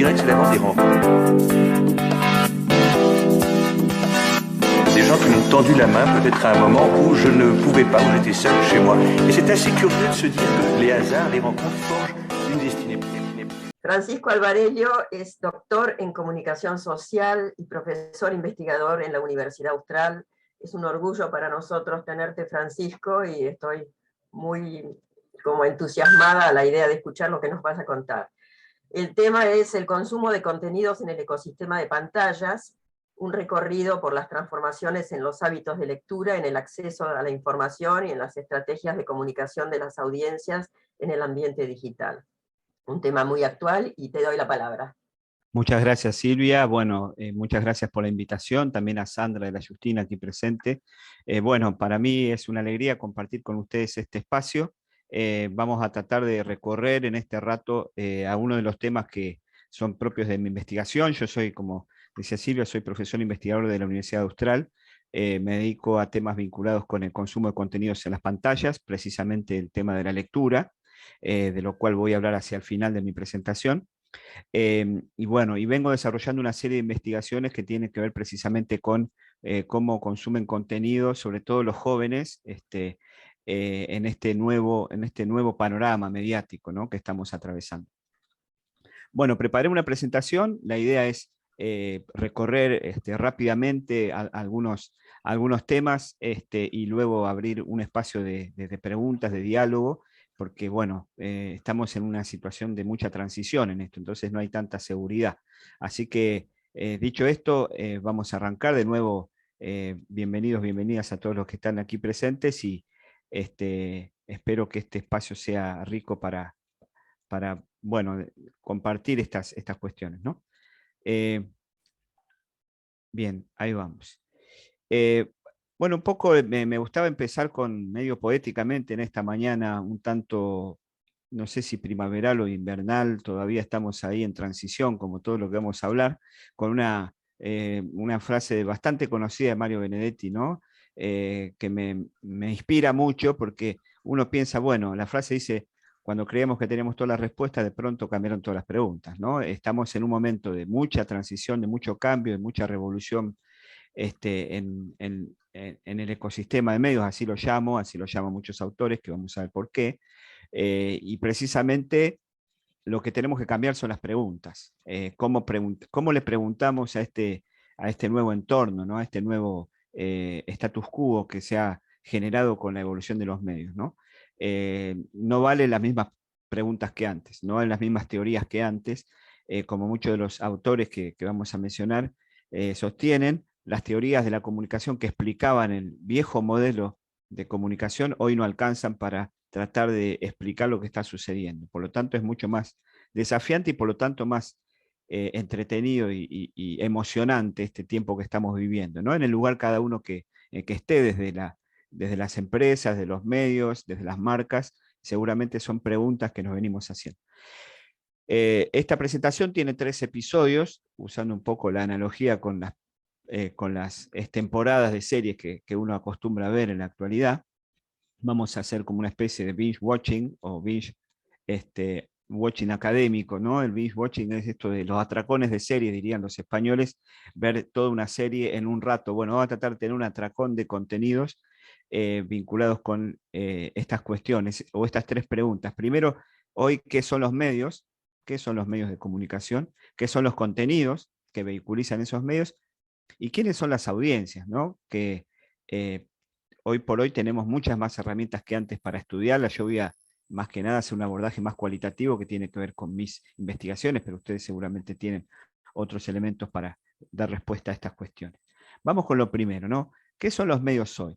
dirais que c'est d'abord des rencontres. Des gens qui m'ont tendu la main peut-être à un moment où je ne pouvais pas, où j'étais seul chez moi. Et c'est assez curieux de se dire que les hasards, les rencontres forgent une destinée. Francisco Alvarello es doctor en comunicación social y profesor investigador en la Universidad Austral. Es un orgullo para nosotros tenerte, Francisco, y estoy muy como entusiasmada a la idea de escuchar lo que nos vas a contar. El tema es el consumo de contenidos en el ecosistema de pantallas, un recorrido por las transformaciones en los hábitos de lectura, en el acceso a la información y en las estrategias de comunicación de las audiencias en el ambiente digital. Un tema muy actual y te doy la palabra. Muchas gracias, Silvia. Bueno, muchas gracias por la invitación, también a Sandra de la Justina aquí presente. Bueno, para mí es una alegría compartir con ustedes este espacio. Vamos a tratar de recorrer en este rato a uno de los temas que son propios de mi investigación. Yo soy, como decía Silvia, soy profesor investigador de la Universidad Austral. Me dedico a temas vinculados con el consumo de contenidos en las pantallas, precisamente el tema de la lectura, de lo cual voy a hablar hacia el final de mi presentación. Y bueno, y vengo desarrollando una serie de investigaciones que tienen que ver precisamente con cómo consumen contenido, sobre todo los jóvenes, en este nuevo panorama mediático, ¿no?, que estamos atravesando. Bueno, preparé una presentación, la idea es recorrer rápidamente algunos temas y luego abrir un espacio de preguntas, de diálogo, porque bueno, estamos en una situación de mucha transición en esto, entonces no hay tanta seguridad. Así que, dicho esto, vamos a arrancar de nuevo. Bienvenidos, bienvenidas a todos los que están aquí presentes y espero que este espacio sea rico para bueno, compartir estas cuestiones, ¿no? Bien, ahí vamos. Bueno, un poco me gustaba empezar con medio poéticamente en esta mañana, un tanto, no sé si primaveral o invernal, todavía estamos ahí en transición, como todo lo que vamos a hablar, con una frase bastante conocida de Mario Benedetti, ¿no? Que me inspira mucho porque uno piensa, bueno, la frase dice: cuando creíamos que teníamos todas las respuestas, de pronto cambiaron todas las preguntas, ¿no? Estamos en un momento de mucha transición, de mucho cambio, de mucha revolución en el ecosistema de medios, así lo llaman muchos autores, que vamos a ver por qué. Y precisamente lo que tenemos que cambiar son las preguntas. ¿Cómo le preguntamos a este nuevo entorno, ¿no?, a este nuevo status quo que se ha generado con la evolución de los medios, ¿no? No valen las mismas preguntas que antes, no valen las mismas teorías que antes, como muchos de los autores que vamos a mencionar sostienen. Las teorías de la comunicación que explicaban el viejo modelo de comunicación hoy no alcanzan para tratar de explicar lo que está sucediendo. Por lo tanto, es mucho más desafiante y por lo tanto más entretenido y emocionante este tiempo que estamos viviendo, ¿no? En el lugar cada uno que esté, desde las empresas, de los medios, desde las marcas, seguramente son preguntas que nos venimos haciendo. Esta presentación tiene 3 episodios, usando un poco la analogía con las temporadas de series que uno acostumbra a ver en la actualidad. Vamos a hacer como una especie de binge watching o binge watching académico, ¿no? El binge watching es esto de los atracones de serie, dirían los españoles, ver toda una serie en un rato. Bueno, vamos a tratar de tener un atracón de contenidos vinculados con estas cuestiones o estas 3 preguntas. Primero, hoy, ¿qué son los medios? ¿Qué son los medios de comunicación? ¿Qué son los contenidos que vehiculizan esos medios? ¿Y quiénes son las audiencias, ¿no? Que hoy por hoy tenemos muchas más herramientas que antes para estudiarlas. Yo voy a, más que nada, hacer un abordaje más cualitativo que tiene que ver con mis investigaciones, pero ustedes seguramente tienen otros elementos para dar respuesta a estas cuestiones. Vamos con lo primero, ¿no? ¿Qué son los medios hoy?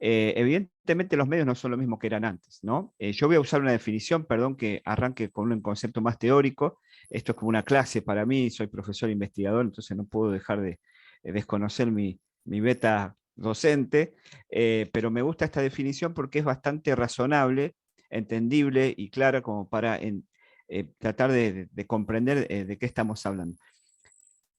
Evidentemente los medios no son lo mismo que eran antes, ¿no? Yo voy a usar una definición, perdón que arranque con un concepto más teórico. Esto es como una clase para mí, soy profesor investigador, entonces no puedo dejar de desconocer mi beta docente, pero me gusta esta definición porque es bastante razonable, entendible y clara como para tratar de comprender de qué estamos hablando.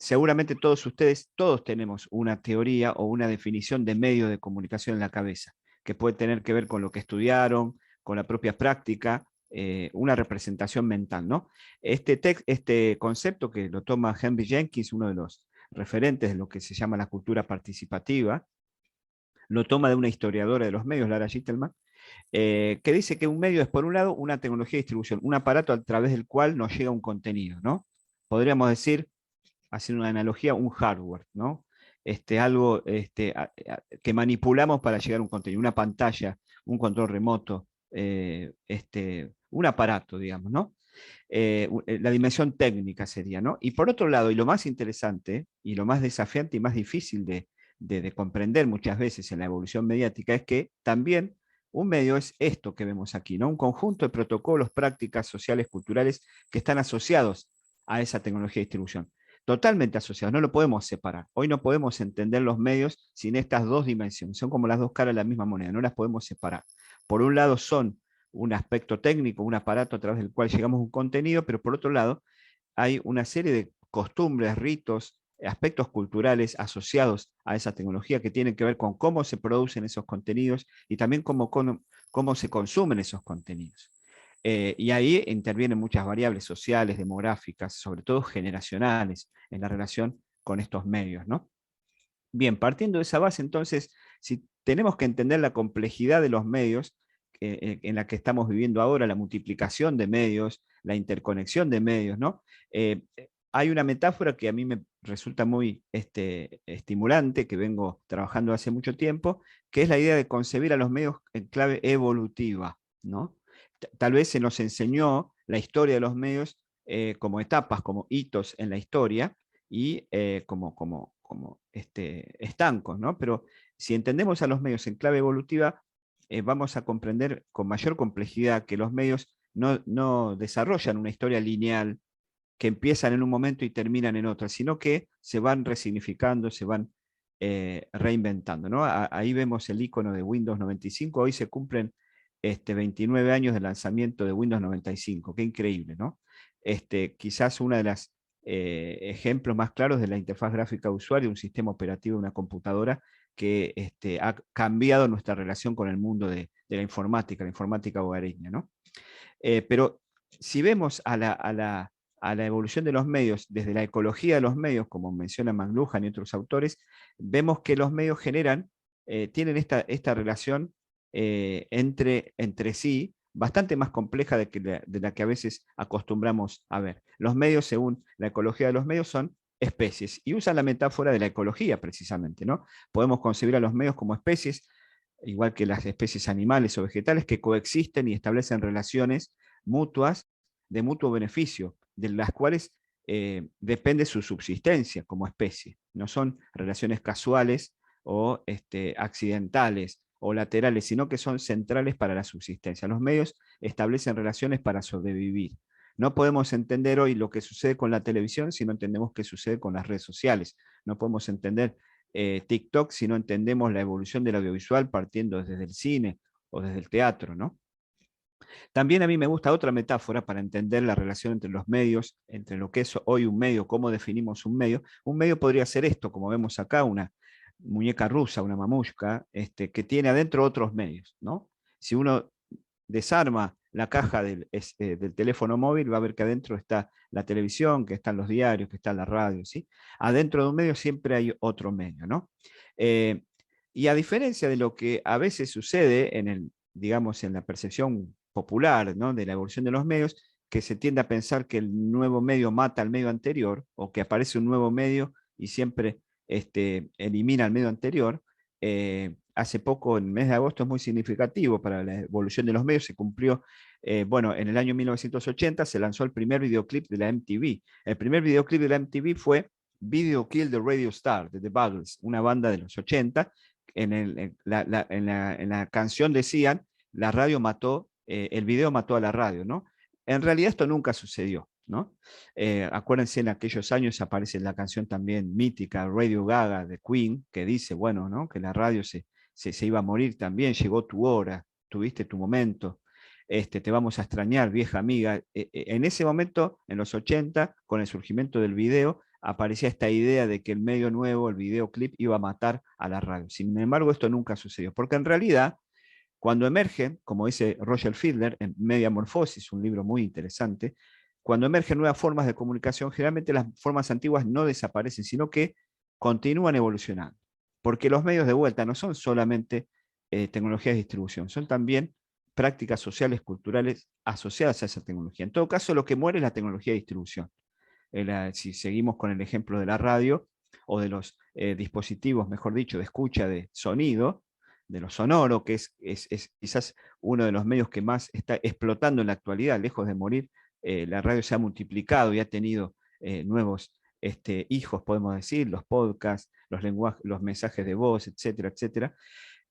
Seguramente todos ustedes, todos tenemos una teoría o una definición de medio de comunicación en la cabeza, que puede tener que ver con lo que estudiaron, con la propia práctica, una representación mental, ¿no? Este concepto que lo toma Henry Jenkins, uno de los referentes de lo que se llama la cultura participativa, lo toma de una historiadora de los medios, Lara Gitelman, que dice que un medio es, por un lado, una tecnología de distribución, un aparato a través del cual nos llega un contenido, ¿no? Podríamos decir, haciendo una analogía, un hardware, ¿no? Algo que manipulamos para llegar a un contenido, una pantalla, un control remoto, un aparato, digamos, ¿no? La dimensión técnica sería, ¿no? Y por otro lado, y lo más interesante, y lo más desafiante y más difícil de comprender muchas veces en la evolución mediática, es que también un medio es esto que vemos aquí, ¿no? Un conjunto de protocolos, prácticas sociales, culturales que están asociados a esa tecnología de distribución. Totalmente asociados, no lo podemos separar. Hoy no podemos entender los medios sin estas dos dimensiones. Son como las dos caras de la misma moneda, no las podemos separar. Por un lado son un aspecto técnico, un aparato a través del cual llegamos a un contenido, pero por otro lado hay una serie de costumbres, ritos, aspectos culturales asociados a esa tecnología que tienen que ver con cómo se producen esos contenidos y también cómo se consumen esos contenidos. Y ahí intervienen muchas variables sociales, demográficas, sobre todo generacionales, en la relación con estos medios, ¿no? Bien, partiendo de esa base, entonces, si tenemos que entender la complejidad de los medios en la que estamos viviendo ahora, la multiplicación de medios, la interconexión de medios, ¿no? Hay una metáfora que a mí me resulta muy estimulante, que vengo trabajando hace mucho tiempo, que es la idea de concebir a los medios en clave evolutiva, ¿no? Tal vez se nos enseñó la historia de los medios como etapas, como hitos en la historia, y como estancos, ¿no? Pero si entendemos a los medios en clave evolutiva, vamos a comprender con mayor complejidad que los medios no desarrollan una historia lineal que empiezan en un momento y terminan en otro, sino que se van resignificando, se van reinventando, ¿no? Ahí vemos el icono de Windows 95, hoy se cumplen 29 años del lanzamiento de Windows 95, qué increíble, ¿no? Quizás una de las ejemplos más claros de la interfaz gráfica de usuario, un sistema operativo de una computadora que ha cambiado nuestra relación con el mundo de la informática hogareña, ¿no? Pero si vemos a la evolución de los medios desde la ecología de los medios, como menciona McLuhan y otros autores, vemos que los medios tienen esta relación entre sí, bastante más compleja de la que a veces acostumbramos a ver. Los medios, según la ecología de los medios, son especies, y usan la metáfora de la ecología precisamente, ¿no? Podemos concebir a los medios como especies, igual que las especies animales o vegetales, que coexisten y establecen relaciones mutuas de mutuo beneficio, de las cuales depende su subsistencia como especie. No son relaciones casuales o accidentales o laterales, sino que son centrales para la subsistencia. Los medios establecen relaciones para sobrevivir. No podemos entender hoy lo que sucede con la televisión si no entendemos qué sucede con las redes sociales. No podemos entender TikTok si no entendemos la evolución del audiovisual partiendo desde el cine o desde el teatro, ¿no? También a mí me gusta otra metáfora para entender la relación entre los medios, entre lo que es hoy un medio, cómo definimos un medio. Un medio podría ser esto, como vemos acá, una muñeca rusa, una mamushka, que tiene adentro otros medios, ¿no? Si uno desarma la caja del teléfono móvil, va a ver que adentro está la televisión, que están los diarios, que está la radio, ¿sí? Adentro de un medio siempre hay otro medio, ¿no? Y a diferencia de lo que a veces sucede digamos, en la percepción popular, ¿no?, de la evolución de los medios, que se tiende a pensar que el nuevo medio mata al medio anterior, o que aparece un nuevo medio y siempre elimina al medio anterior. Hace poco, en el mes de agosto, es muy significativo para la evolución de los medios, se cumplió, bueno, en el año 1980 se lanzó el primer videoclip de la MTV. El primer videoclip de la MTV fue Video Kill the Radio Star, de The Buggles, una banda de los 80. En la canción decían, la radio mató, el video mató a la radio, ¿no? En realidad esto nunca sucedió, ¿no? Acuérdense, en aquellos años aparece la canción también mítica, Radio Gaga, de Queen, que dice, bueno, ¿no?, que la radio se iba a morir también, llegó tu hora, tuviste tu momento, te vamos a extrañar, vieja amiga. En ese momento, en los 80, con el surgimiento del video, aparecía esta idea de que el medio nuevo, el videoclip, iba a matar a la radio. Sin embargo, esto nunca sucedió, porque en realidad Cuando emergen, como dice Roger Fidler en Mediamorfosis, un libro muy interesante, cuando emergen nuevas formas de comunicación, generalmente las formas antiguas no desaparecen, sino que continúan evolucionando. Porque los medios de vuelta no son solamente tecnologías de distribución, son también prácticas sociales, culturales asociadas a esa tecnología. En todo caso, lo que muere es la tecnología de distribución. Si seguimos con el ejemplo de la radio o de los dispositivos, mejor dicho, de escucha de sonido, de lo sonoro, que es quizás uno de los medios que más está explotando en la actualidad, lejos de morir, la radio se ha multiplicado y ha tenido nuevos hijos, podemos decir, los podcasts, los mensajes de voz, etcétera, etcétera.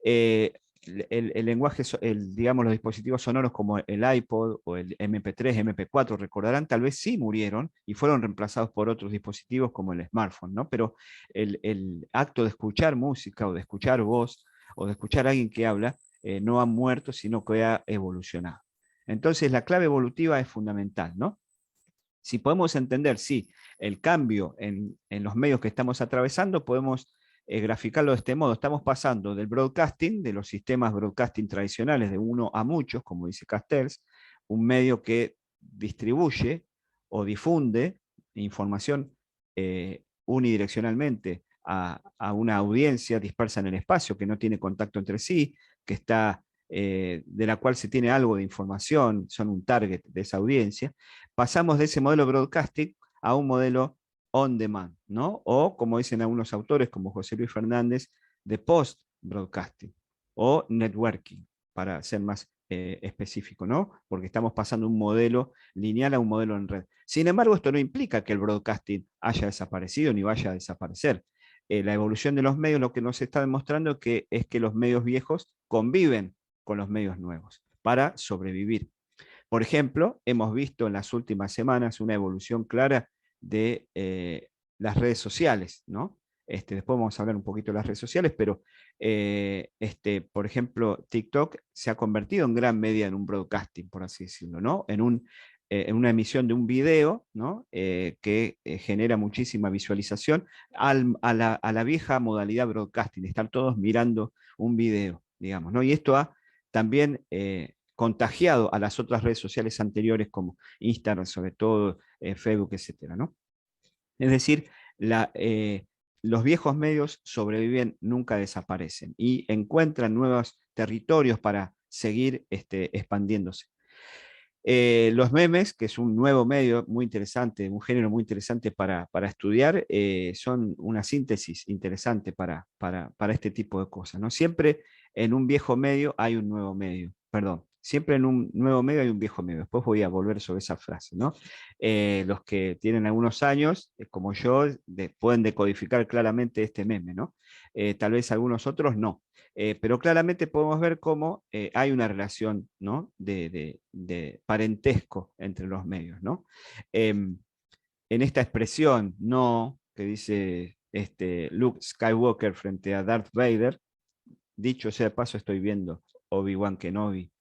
El lenguaje, digamos, los dispositivos sonoros como el iPod o el MP3, MP4, recordarán, tal vez sí murieron y fueron reemplazados por otros dispositivos como el smartphone, ¿no? Pero el acto de escuchar música o de escuchar voz o de escuchar a alguien que habla no ha muerto, sino que ha evolucionado. Entonces la clave evolutiva es fundamental, ¿no? Si podemos entender, sí, el cambio en los medios que estamos atravesando, podemos graficarlo de este modo. Estamos pasando del broadcasting, de los sistemas broadcasting tradicionales, de uno a muchos, como dice Castells, un medio que distribuye o difunde información unidireccionalmente a una audiencia dispersa en el espacio, que no tiene contacto entre sí, que está, de la cual se tiene algo de información, son un target de esa audiencia. Pasamos de ese modelo broadcasting a un modelo on demand, ¿no? O, como dicen algunos autores, como José Luis Fernández, de post-broadcasting o networking, para ser más específico, ¿no? Porque estamos pasando un modelo lineal a un modelo en red. Sin embargo, esto no implica que el broadcasting haya desaparecido ni vaya a desaparecer. La evolución de los medios lo que nos está demostrando es que los medios viejos conviven con los medios nuevos para sobrevivir. Por ejemplo, hemos visto en las últimas semanas una evolución clara de las redes sociales, ¿no? Después vamos a hablar un poquito de las redes sociales, pero por ejemplo, TikTok se ha convertido en gran medida en un broadcasting, por así decirlo, ¿no? En una emisión de un video, ¿no? Que genera muchísima visualización a la vieja modalidad broadcasting, estar todos mirando un video, digamos, ¿no? Y esto ha también contagiado a las otras redes sociales anteriores como Instagram, sobre todo Facebook, etcétera, ¿no? Es decir, los viejos medios sobreviven, nunca desaparecen y encuentran nuevos territorios para seguir expandiéndose. Los memes, que es un nuevo medio muy interesante, un género muy interesante para estudiar, son una síntesis interesante para este tipo de cosas, ¿no? Siempre en un viejo medio hay un nuevo medio, perdón, siempre en un nuevo medio hay un viejo medio. Después voy a volver sobre esa frase, ¿no? Los que tienen algunos años, como yo, pueden decodificar claramente este meme, ¿no? Tal vez algunos otros no. Pero claramente podemos ver cómo hay una relación, ¿no? de parentesco entre los medios, ¿no? En esta expresión no, que dice Luke Skywalker frente a Darth Vader, dicho sea de paso, estoy viendo Obi-Wan Kenobi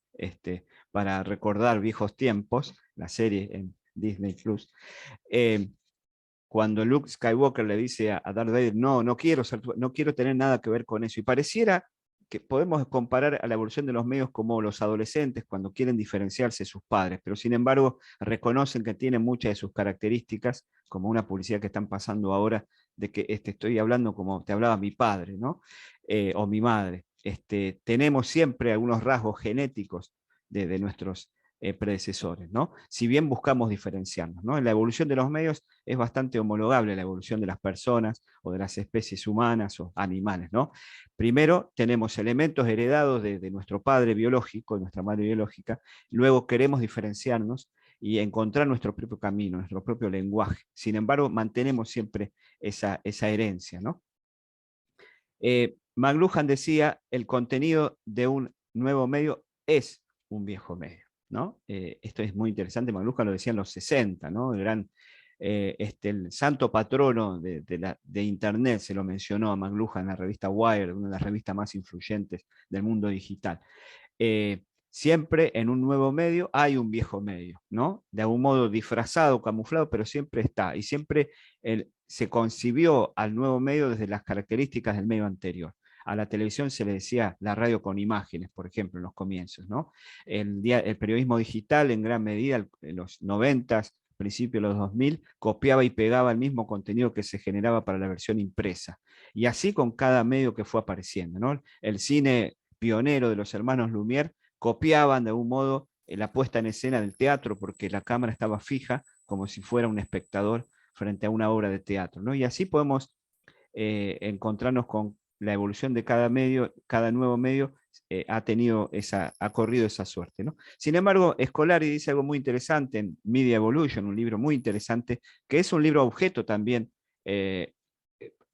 para recordar viejos tiempos, la serie en Disney Plus. Cuando Luke Skywalker le dice a Darth Vader, no quiero tener nada que ver con eso, y pareciera que podemos comparar a la evolución de los medios como los adolescentes cuando quieren diferenciarse de sus padres, pero sin embargo reconocen que tienen muchas de sus características, como una publicidad que están pasando ahora, de que estoy hablando como te hablaba mi padre, ¿no? O mi madre. Tenemos siempre algunos rasgos genéticos de nuestros predecesores, ¿no? Si bien buscamos diferenciarnos, ¿no? En la evolución de los medios es bastante homologable a la evolución de las personas o de las especies humanas o animales, ¿no? Primero tenemos elementos heredados de nuestro padre biológico, de nuestra madre biológica, luego queremos diferenciarnos y encontrar nuestro propio camino, nuestro propio lenguaje. Sin embargo, mantenemos siempre esa herencia, ¿no? McLuhan decía, el contenido de un nuevo medio es un viejo medio, ¿no? Esto es muy interesante, McLuhan lo decía en los 60, ¿no? El santo patrono de Internet se lo mencionó a McLuhan en la revista Wired, una de las revistas más influyentes del mundo digital. Siempre en un nuevo medio hay un viejo medio, ¿no? De algún modo disfrazado, camuflado, pero siempre está. Y siempre se concibió al nuevo medio desde las características del medio anterior. a la televisión se le decía la radio con imágenes, por ejemplo, en los comienzos, ¿no? El periodismo digital, en gran medida, en los 90s, principios de los 2000, copiaba y pegaba el mismo contenido que se generaba para la versión impresa. Y así con cada medio que fue apareciendo, ¿no? El cine pionero de los hermanos Lumière copiaban de algún modo la puesta en escena del teatro, porque la cámara estaba fija como si fuera un espectador frente a una obra de teatro, ¿no? Y así podemos encontrarnos con la evolución de cada medio, cada nuevo medio ha corrido esa suerte, ¿no? Sin embargo, Scolari dice algo muy interesante en Media Evolution, un libro muy interesante, que es un libro objeto también,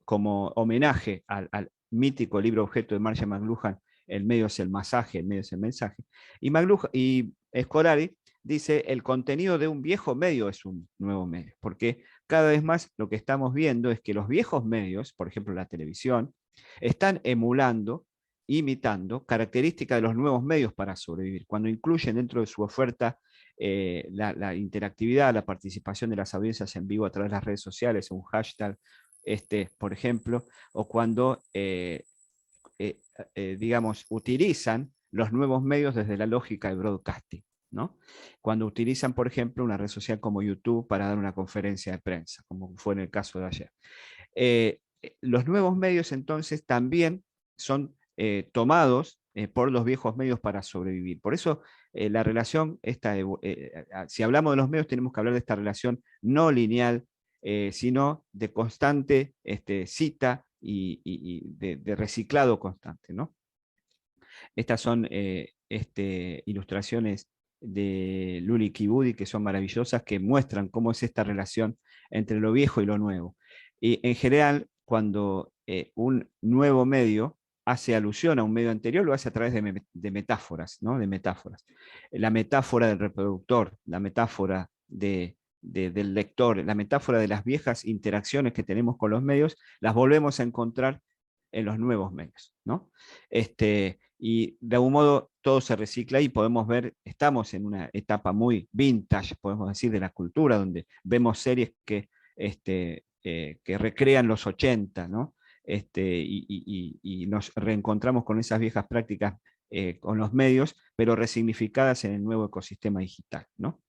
como homenaje al mítico libro objeto de Marshall McLuhan, El medio es el masaje, el medio es el mensaje. Y Scolari dice, el contenido de un viejo medio es un nuevo medio, porque cada vez más lo que estamos viendo es que los viejos medios, por ejemplo la televisión, están emulando, imitando características de los nuevos medios para sobrevivir, cuando incluyen dentro de su oferta la interactividad, la participación de las audiencias en vivo a través de las redes sociales, un hashtag, por ejemplo, o cuando digamos, utilizan los nuevos medios desde la lógica de broadcasting, ¿no? Cuando utilizan, por ejemplo, una red social como YouTube para dar una conferencia de prensa, como fue en el caso de ayer. Los nuevos medios entonces también son tomados por los viejos medios para sobrevivir. Por eso la relación, si hablamos de los medios tenemos que hablar de esta relación no lineal, sino de constante cita y de reciclado constante, ¿no? Estas son ilustraciones de Luli Kibudi que son maravillosas, que muestran cómo es esta relación entre lo viejo y lo nuevo. Y en general, cuando un nuevo medio hace alusión a un medio anterior, lo hace a través de metáforas, ¿no? De metáforas. La metáfora del reproductor, la metáfora del lector, la metáfora de las viejas interacciones que tenemos con los medios, las volvemos a encontrar en los nuevos medios, ¿no? Y de algún modo todo se recicla y podemos ver, estamos en una etapa muy vintage, podemos decir, de la cultura, donde vemos series que recrean los 80, ¿no? Y nos reencontramos con esas viejas prácticas con los medios, pero resignificadas en el nuevo ecosistema digital, ¿no?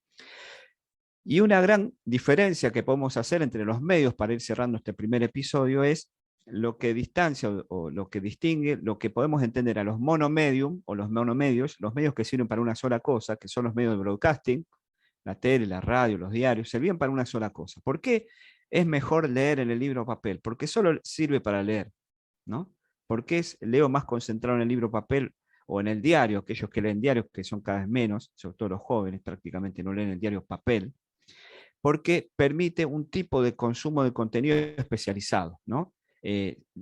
Y una gran diferencia que podemos hacer entre los medios, para ir cerrando este primer episodio, es lo que distancia o lo que distingue, lo que podemos entender a los monomedium o los monomedios, los medios que sirven para una sola cosa, que son los medios de broadcasting, la tele, la radio, los diarios, sirven para una sola cosa. ¿Por qué es mejor leer en el libro papel? Porque solo sirve para leer, ¿no? ¿Por qué leo más concentrado en el libro papel o en el diario? Aquellos que leen diarios, que son cada vez menos, sobre todo los jóvenes, prácticamente no leen el diario papel, porque permite un tipo de consumo de contenido especializado, ¿no?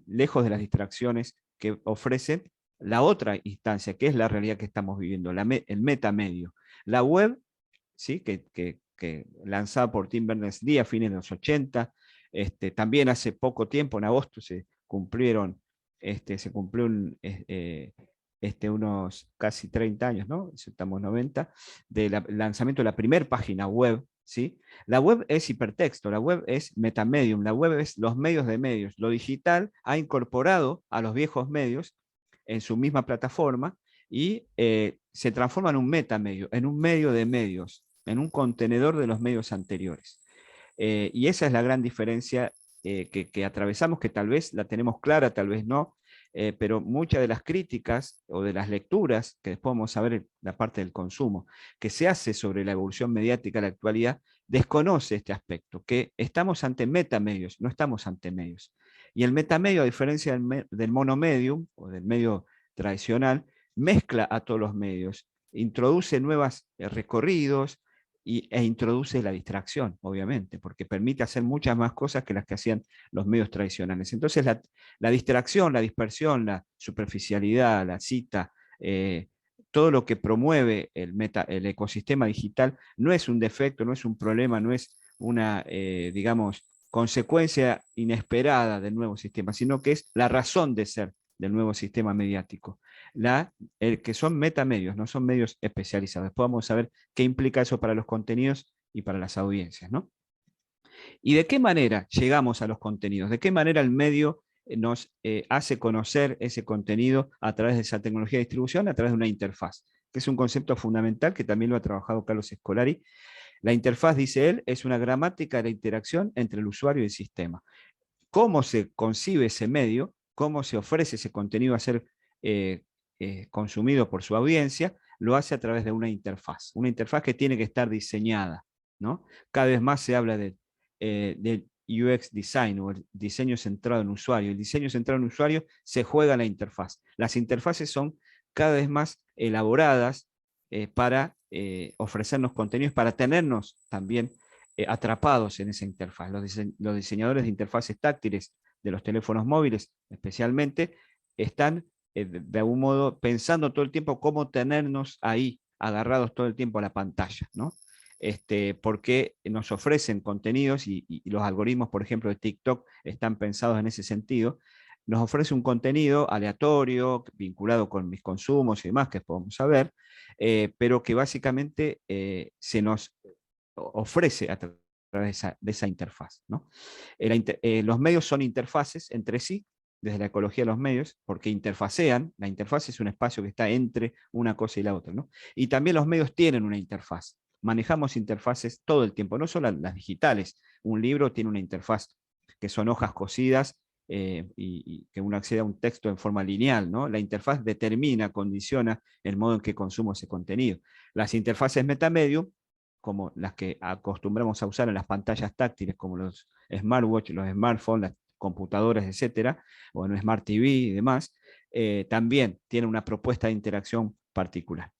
Lejos de las distracciones que ofrece la otra instancia, que es la realidad que estamos viviendo, el metamedio. La web, ¿sí? que lanzada por Tim Berners-Lee a fines de los 80, también hace poco tiempo, en agosto, se cumplió unos casi 30 años, ¿no? Estamos 90, del lanzamiento de la primera página web, ¿sí? La web es hipertexto, la web es metamedium, la web es los medios de medios. Lo digital ha incorporado a los viejos medios en su misma plataforma y se transforma en un metamedio, en un medio de medios, en un contenedor de los medios anteriores. Y esa es la gran diferencia que atravesamos, que tal vez la tenemos clara, tal vez no, pero muchas de las críticas o de las lecturas, que después vamos a ver la parte del consumo, que se hace sobre la evolución mediática de la actualidad, desconoce este aspecto, que estamos ante metamedios, no estamos ante medios. Y el metamedio, a diferencia del monomedium o del medio tradicional, mezcla a todos los medios, introduce nuevos recorridos, e introduce la distracción, obviamente, porque permite hacer muchas más cosas que las que hacían los medios tradicionales. Entonces la distracción, la dispersión, la superficialidad, la cita, todo lo que promueve el ecosistema digital no es un defecto, no es un problema, no es una, digamos, consecuencia inesperada del nuevo sistema, sino que es la razón de ser del nuevo sistema mediático. Que son metamedios, no son medios especializados. Después vamos a ver qué implica eso para los contenidos y para las audiencias, ¿no? ¿Y de qué manera llegamos a los contenidos? ¿De qué manera el medio nos hace conocer ese contenido a través de esa tecnología de distribución, a través de una interfaz, que es un concepto fundamental que también lo ha trabajado Carlos Escolari. La interfaz, dice él, es una gramática de la interacción entre el usuario y el sistema. Cómo se concibe ese medio, cómo se ofrece ese contenido a ser consumido por su audiencia, lo hace a través de una interfaz que tiene que estar diseñada, ¿no? Cada vez más se habla de UX design o el diseño centrado en usuario. El diseño centrado en usuario se juega en la interfaz. Las interfaces son cada vez más elaboradas para ofrecernos contenidos, para tenernos también atrapados en esa interfaz. Los diseñadores de interfaces táctiles de los teléfonos móviles, especialmente, están de algún modo pensando todo el tiempo cómo tenernos ahí, agarrados todo el tiempo a la pantalla, ¿no? Porque nos ofrecen contenidos y los algoritmos, por ejemplo, de TikTok están pensados en ese sentido. Nos ofrece un contenido aleatorio, vinculado con mis consumos y demás, que podemos saber, pero que básicamente se nos ofrece a través de esa interfaz, ¿no? Los medios son interfaces entre sí, desde la ecología de los medios, porque interfacean. La interfaz es un espacio que está entre una cosa y la otra, ¿no? Y también los medios tienen una interfaz. Manejamos interfaces todo el tiempo, no solo las digitales. Un libro tiene una interfaz, que son hojas cosidas, y que uno accede a un texto en forma lineal, ¿no? La interfaz determina, condiciona el modo en que consumo ese contenido. Las interfaces metamedium, como las que acostumbramos a usar en las pantallas táctiles, como los smartwatch, los smartphones, las computadoras, etcétera, o en Smart TV y demás, también tiene una propuesta de interacción particular.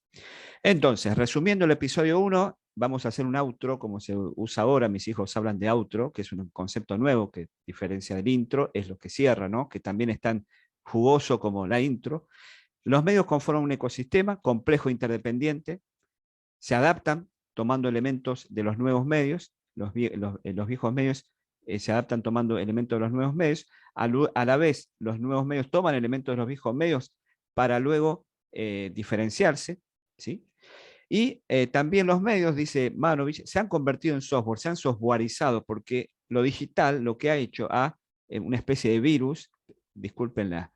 Entonces, resumiendo el episodio 1, vamos a hacer un outro, como se usa ahora. Mis hijos hablan de outro, que es un concepto nuevo que diferencia del intro, es lo que cierra, ¿no? Que también es tan jugoso como la intro. Los medios conforman un ecosistema complejo e interdependiente, se adaptan tomando elementos de los nuevos medios, los viejos medios se adaptan tomando elementos de los nuevos medios, a la vez los nuevos medios toman elementos de los viejos medios para luego diferenciarse, ¿sí? Y también los medios, dice Manovich, se han convertido en software, se han softwareizado, porque lo digital lo que ha hecho a una especie de virus, disculpen la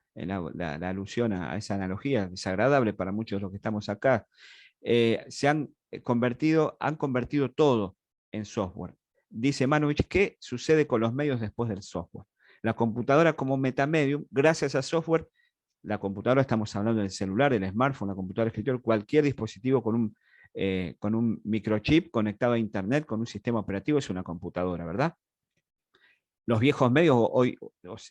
alusión a esa analogía desagradable para muchos de los que estamos acá, se han convertido todo en software. Dice Manovich, ¿qué sucede con los medios después del software? La computadora como metamedium, gracias a software, la computadora, estamos hablando del celular, del smartphone, la computadora de escritorio, cualquier dispositivo con un microchip conectado a internet, con un sistema operativo, es una computadora, ¿verdad? Los viejos medios hoy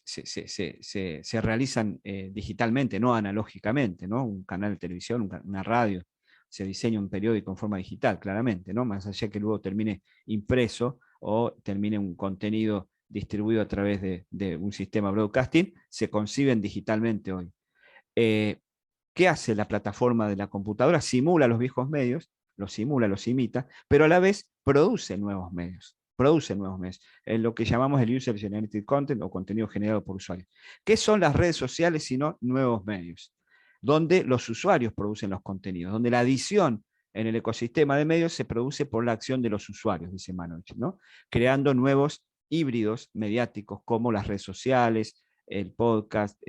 se realizan digitalmente, no analógicamente, ¿no? Un canal de televisión, una radio, se diseña un periódico en forma digital, claramente, ¿no? Más allá que luego termine impreso o termine un contenido distribuido a través de un sistema broadcasting, se conciben digitalmente hoy. ¿Qué hace la plataforma de la computadora? Simula los viejos medios, los simula, los imita, pero a la vez produce nuevos medios. En lo que llamamos el User Generated Content o contenido generado por usuarios. ¿Qué son las redes sociales sino nuevos medios? Donde los usuarios producen los contenidos, donde la adición en el ecosistema de medios se produce por la acción de los usuarios, dice Manovich, ¿no? Creando nuevos híbridos mediáticos como las redes sociales, el podcast,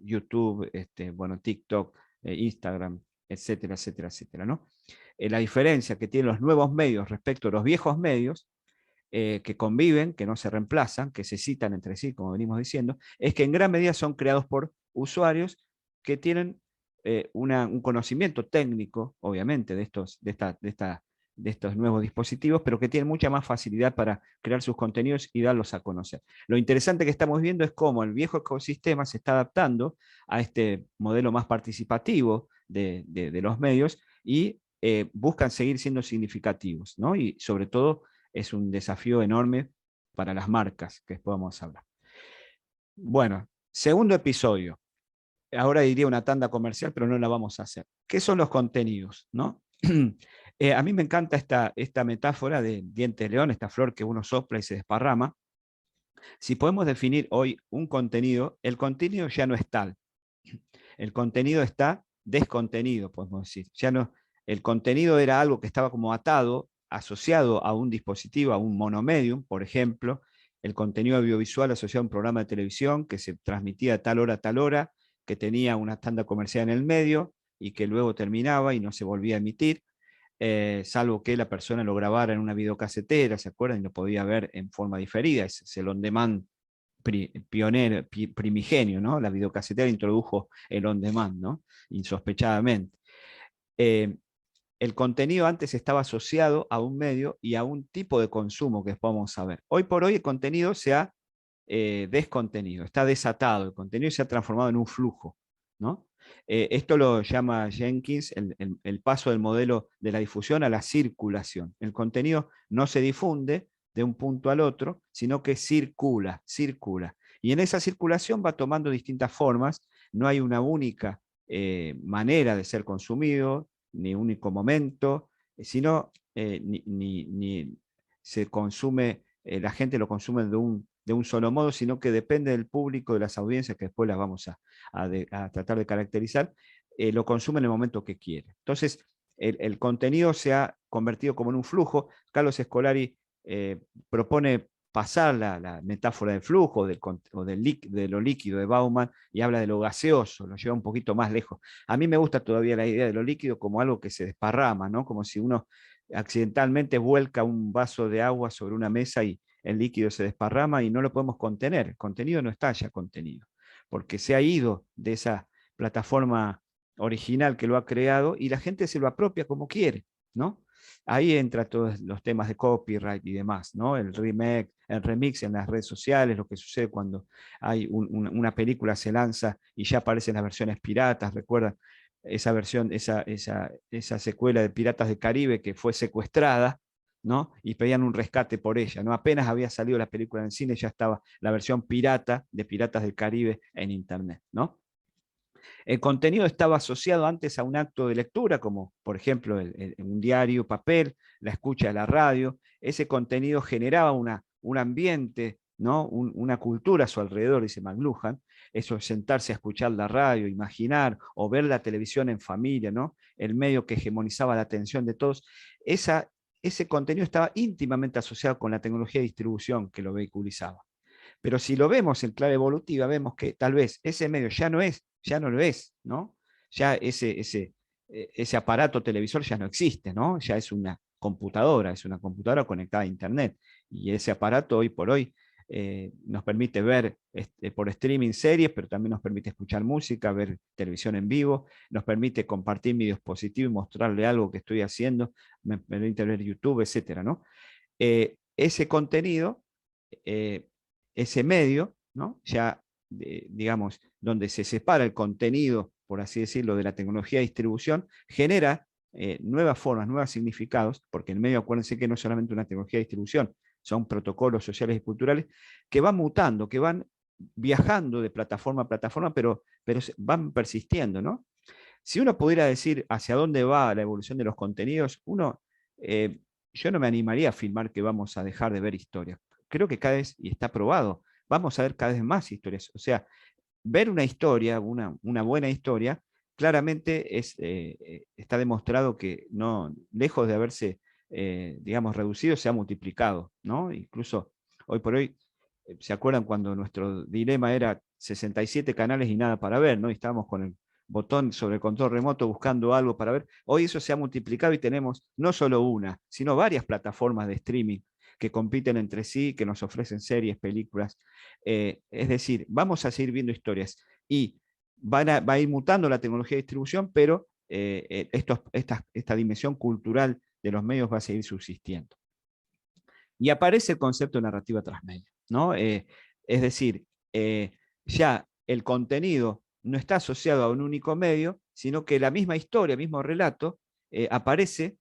YouTube, bueno, TikTok, Instagram, etcétera, etcétera, etcétera, ¿no? La diferencia que tienen los nuevos medios respecto a los viejos medios, que conviven, que no se reemplazan, que se citan entre sí, como venimos diciendo, es que en gran medida son creados por usuarios que tienen un conocimiento técnico, obviamente, de estos nuevos dispositivos, pero que tienen mucha más facilidad para crear sus contenidos y darlos a conocer. Lo interesante que estamos viendo es cómo el viejo ecosistema se está adaptando a este modelo más participativo de los medios y buscan seguir siendo significativos, ¿no? Y sobre todo es un desafío enorme para las marcas, que después vamos a hablar. Bueno, segundo episodio. Ahora diría una tanda comercial, pero no la vamos a hacer. ¿Qué son los contenidos, no? A mí me encanta esta metáfora de diente de león, esta flor que uno sopla y se desparrama. Si podemos definir hoy un contenido, el contenido ya no es tal. El contenido está descontenido, podemos decir. Ya no, el contenido era algo que estaba como atado, asociado a un dispositivo, a un monomedium, por ejemplo, el contenido audiovisual asociado a un programa de televisión que se transmitía de tal hora a tal hora, que tenía una tanda comercial en el medio y que luego terminaba y no se volvía a emitir, salvo que la persona lo grabara en una videocasetera, ¿se acuerdan? Y lo podía ver en forma diferida, es el on demand pionero, primigenio, ¿no? La videocasetera introdujo el on demand, ¿no? Insospechadamente. El contenido antes estaba asociado a un medio y a un tipo de consumo que vamos a ver. Hoy por hoy el contenido se ha descontenido, está desatado, el contenido se ha transformado en un flujo, ¿no? Esto lo llama Jenkins el paso del modelo de la difusión a la circulación. El contenido no se difunde de un punto al otro, sino que circula. Y en esa circulación va tomando distintas formas, no hay una única manera de ser consumido, ni único momento, sino ni se consume, la gente lo consume de un solo modo, sino que depende del público, de las audiencias, que después las vamos a tratar de caracterizar, lo consume en el momento que quiere. Entonces, el contenido se ha convertido como en un flujo. Carlos Escolari propone pasar la metáfora del flujo de lo líquido de Bauman y habla de lo gaseoso, lo lleva un poquito más lejos. A mí me gusta todavía la idea de lo líquido como algo que se desparrama, ¿no? Como si uno accidentalmente vuelca un vaso de agua sobre una mesa y el líquido se desparrama y no lo podemos contener. El contenido no está ya contenido, porque se ha ido de esa plataforma original que lo ha creado y la gente se lo apropia como quiere, ¿no? Ahí entra todos los temas de copyright y demás, ¿no? El remix en las redes sociales, lo que sucede cuando hay una película se lanza y ya aparecen las versiones piratas, ¿recuerdan? Esa versión, esa secuela de Piratas del Caribe que fue secuestrada, ¿no? Y pedían un rescate por ella, ¿no? Apenas había salido la película en el cine, ya estaba la versión pirata de Piratas del Caribe en internet, ¿no? El contenido estaba asociado antes a un acto de lectura, como por ejemplo un diario, papel, la escucha de la radio. Ese contenido generaba un ambiente, ¿no? Una cultura a su alrededor, dice McLuhan. Eso es sentarse a escuchar la radio, imaginar o ver la televisión en familia, ¿no? El medio que hegemonizaba la atención de todos. Ese contenido estaba íntimamente asociado con la tecnología de distribución que lo vehiculizaba. Pero si lo vemos en clave evolutiva, vemos que tal vez ese medio ya no lo es, ¿no? Ya ese aparato televisor ya no existe, ¿no? Ya es una computadora conectada a Internet. Y ese aparato hoy por hoy nos permite ver por streaming series, pero también nos permite escuchar música, ver televisión en vivo, nos permite compartir mi dispositivo y mostrarle algo que estoy haciendo, me permite ver YouTube, etcétera, ¿no? Ese contenido, ese medio, ¿no? Ya, digamos, donde se separa el contenido, por así decirlo, de la tecnología de distribución, genera nuevas formas, nuevos significados, porque el medio, acuérdense que no es solamente una tecnología de distribución, son protocolos sociales y culturales que van mutando, que van viajando de plataforma a plataforma, pero van persistiendo, ¿no? Si uno pudiera decir hacia dónde va la evolución de los contenidos, yo no me animaría a afirmar que vamos a dejar de ver historias. Creo que cada vez, y está probado, vamos a ver cada vez más historias. O sea, ver una historia, una buena historia, claramente está demostrado que no, lejos de haberse, digamos, reducido, se ha multiplicado, ¿no? Incluso hoy por hoy, ¿se acuerdan cuando nuestro dilema era 67 canales y nada para ver, ¿no? Y estábamos con el botón sobre el control remoto buscando algo para ver. Hoy eso se ha multiplicado y tenemos no solo una, sino varias plataformas de streaming que compiten entre sí, que nos ofrecen series, películas. Es decir, vamos a seguir viendo historias y va a ir mutando la tecnología de distribución, pero esta dimensión cultural de los medios va a seguir subsistiendo. Y aparece el concepto de narrativa transmedia, ¿no? Es decir, ya el contenido no está asociado a un único medio, sino que la misma historia, el mismo relato, aparece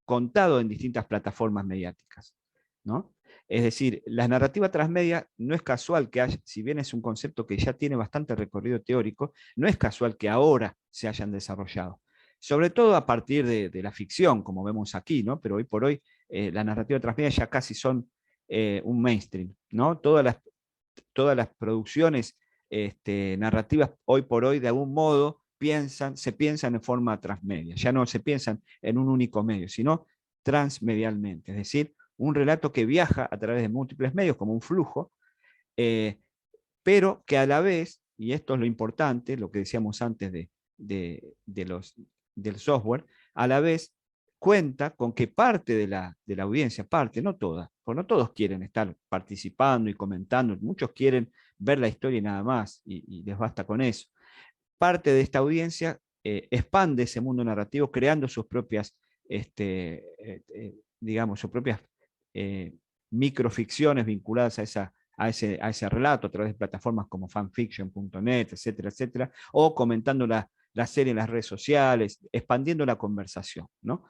contado en distintas plataformas mediáticas, ¿no? Es decir, la narrativa transmedia no es casual que haya, si bien es un concepto que ya tiene bastante recorrido teórico, no es casual que ahora se hayan desarrollado. Sobre todo a partir de la ficción, como vemos aquí, ¿no? Pero hoy por hoy la narrativa transmedia ya casi son un mainstream, ¿no? Todas las producciones narrativas hoy por hoy de algún modo se piensan en forma transmedia, ya no se piensan en un único medio, sino transmedialmente, es decir, un relato que viaja a través de múltiples medios, como un flujo, pero que a la vez, y esto es lo importante, lo que decíamos antes del software, a la vez cuenta con que parte de la audiencia, parte, no toda, porque no todos quieren estar participando y comentando, muchos quieren ver la historia y nada más, y les basta con eso. Parte de esta audiencia expande ese mundo narrativo creando sus propias, digamos, sus propias microficciones vinculadas a ese relato a través de plataformas como fanfiction.net, etcétera, etcétera, o comentando la serie en las redes sociales, expandiendo la conversación, ¿no?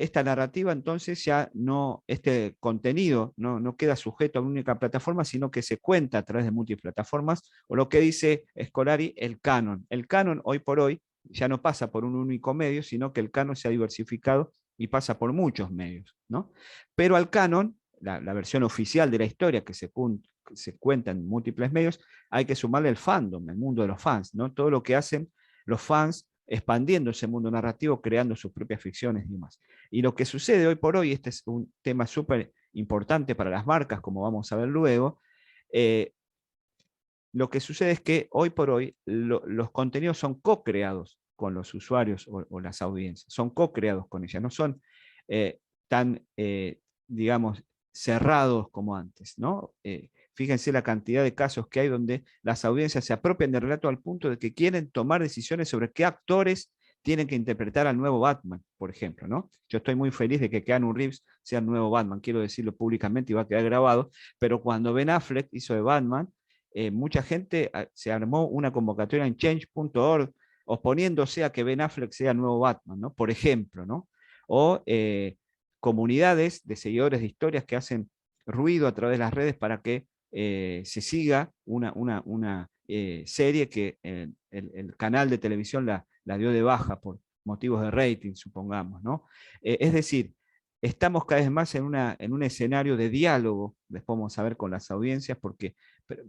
Esta narrativa entonces ya no, este contenido no queda sujeto a una única plataforma, sino que se cuenta a través de multiplataformas, o lo que dice Scolari, el canon. El canon hoy por hoy ya no pasa por un único medio, sino que el canon se ha diversificado y pasa por muchos medios, ¿no? Pero al canon, la versión oficial de la historia que se cuenta en múltiples medios, hay que sumarle el fandom, el mundo de los fans, ¿no? Todo lo que hacen los fans expandiendo ese mundo narrativo, creando sus propias ficciones y demás. Y lo que sucede hoy por hoy, este es un tema súper importante para las marcas, como vamos a ver luego, lo que sucede es que hoy por hoy los contenidos son co-creados con los usuarios o las audiencias, son co-creados con ellas, no son tan, digamos, cerrados como antes, ¿no? Fíjense la cantidad de casos que hay donde las audiencias se apropian del relato al punto de que quieren tomar decisiones sobre qué actores tienen que interpretar al nuevo Batman, por ejemplo, ¿no? Yo estoy muy feliz de que Keanu Reeves sea el nuevo Batman, quiero decirlo públicamente y va a quedar grabado, pero cuando Ben Affleck hizo de Batman, mucha gente se armó una convocatoria en change.org oponiéndose a que Ben Affleck sea el nuevo Batman, ¿no? Por ejemplo, ¿no? O comunidades de seguidores de historias que hacen ruido a través de las redes para que se siga una serie que el canal de televisión la dio de baja por motivos de rating, supongamos, ¿no? Es decir, estamos cada vez más en un escenario de diálogo, después vamos a ver con las audiencias,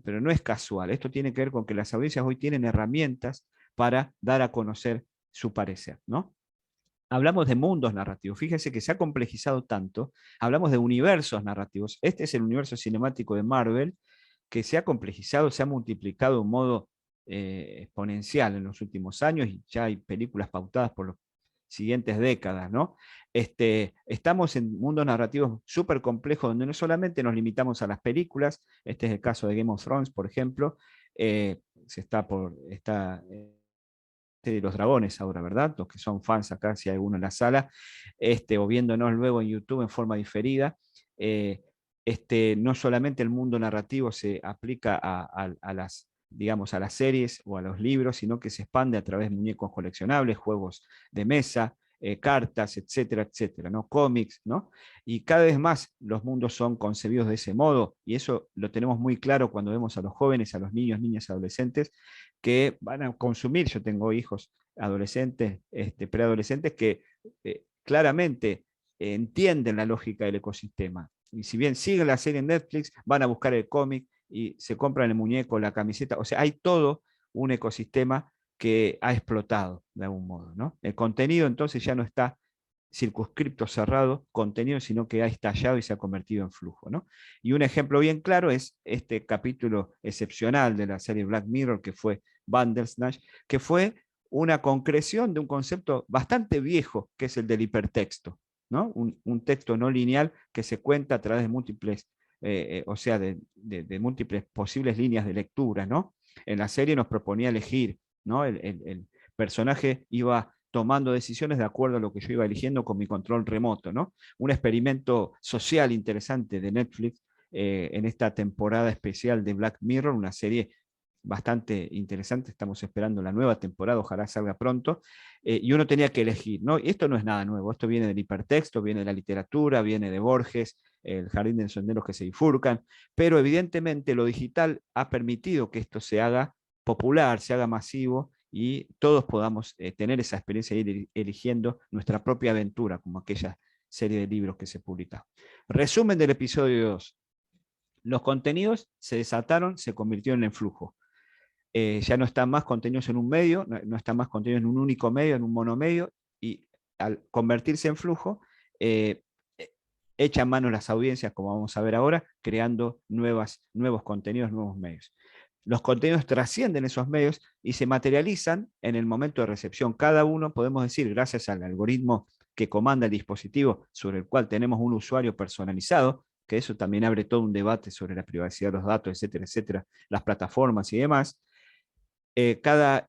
pero no es casual, esto tiene que ver con que las audiencias hoy tienen herramientas para dar a conocer su parecer, ¿no? Hablamos de mundos narrativos, fíjense que se ha complejizado tanto, hablamos de universos narrativos, este es el universo cinemático de Marvel, que se ha complejizado, se ha multiplicado de un modo exponencial en los últimos años, y ya hay películas pautadas por las siguientes décadas, ¿no? Estamos en mundos narrativos súper complejos, donde no solamente nos limitamos a las películas, este es el caso de Game of Thrones, por ejemplo, de los dragones ahora, ¿verdad? Los que son fans acá, si hay alguno en la sala, o viéndonos luego en YouTube en forma diferida. No solamente el mundo narrativo se aplica a las, digamos, a las series o a los libros, sino que se expande a través de muñecos coleccionables, juegos de mesa, cartas, etcétera, etcétera, ¿no? Cómics, ¿no? Y cada vez más los mundos son concebidos de ese modo, y eso lo tenemos muy claro cuando vemos a los jóvenes, a los niños, niñas, adolescentes, que van a consumir. Yo tengo hijos adolescentes, preadolescentes, que claramente entienden la lógica del ecosistema. Y si bien siguen la serie en Netflix, van a buscar el cómic y se compran el muñeco, la camiseta. O sea, hay todo un ecosistema que ha explotado de algún modo, ¿no? El contenido entonces ya no está circunscripto, cerrado, contenido, sino que ha estallado y se ha convertido en flujo, ¿no? Y un ejemplo bien claro es este capítulo excepcional de la serie Black Mirror, que fue Bandersnatch, que fue una concreción de un concepto bastante viejo, que es el del hipertexto, ¿no? Un texto no lineal que se cuenta a través de múltiples, o sea, de múltiples posibles líneas de lectura, ¿no? En la serie nos proponía elegir, ¿no? El personaje iba tomando decisiones de acuerdo a lo que yo iba eligiendo con mi control remoto, ¿no? Un experimento social interesante de Netflix en esta temporada especial de Black Mirror, una serie bastante interesante. Estamos esperando la nueva temporada, ojalá salga pronto, y uno tenía que elegir, ¿no? Y esto no es nada nuevo, esto viene del hipertexto, viene de la literatura, viene de Borges, el jardín de senderos que se bifurcan, pero evidentemente lo digital ha permitido que esto se haga popular, se haga masivo, y todos podamos tener esa experiencia de ir eligiendo nuestra propia aventura, como aquella serie de libros que se publica. Resumen del episodio 2. Los contenidos se desataron, se convirtieron en flujo. Ya no están más contenidos en un medio, no están más contenidos en un único medio, en un monomedio, y al convertirse en flujo, eh, echa mano a las audiencias, como vamos a ver ahora, creando nuevos contenidos, nuevos medios. Los contenidos trascienden esos medios y se materializan en el momento de recepción. Cada uno, podemos decir, gracias al algoritmo que comanda el dispositivo sobre el cual tenemos un usuario personalizado, que eso también abre todo un debate sobre la privacidad de los datos, etcétera, etcétera, las plataformas y demás. Cada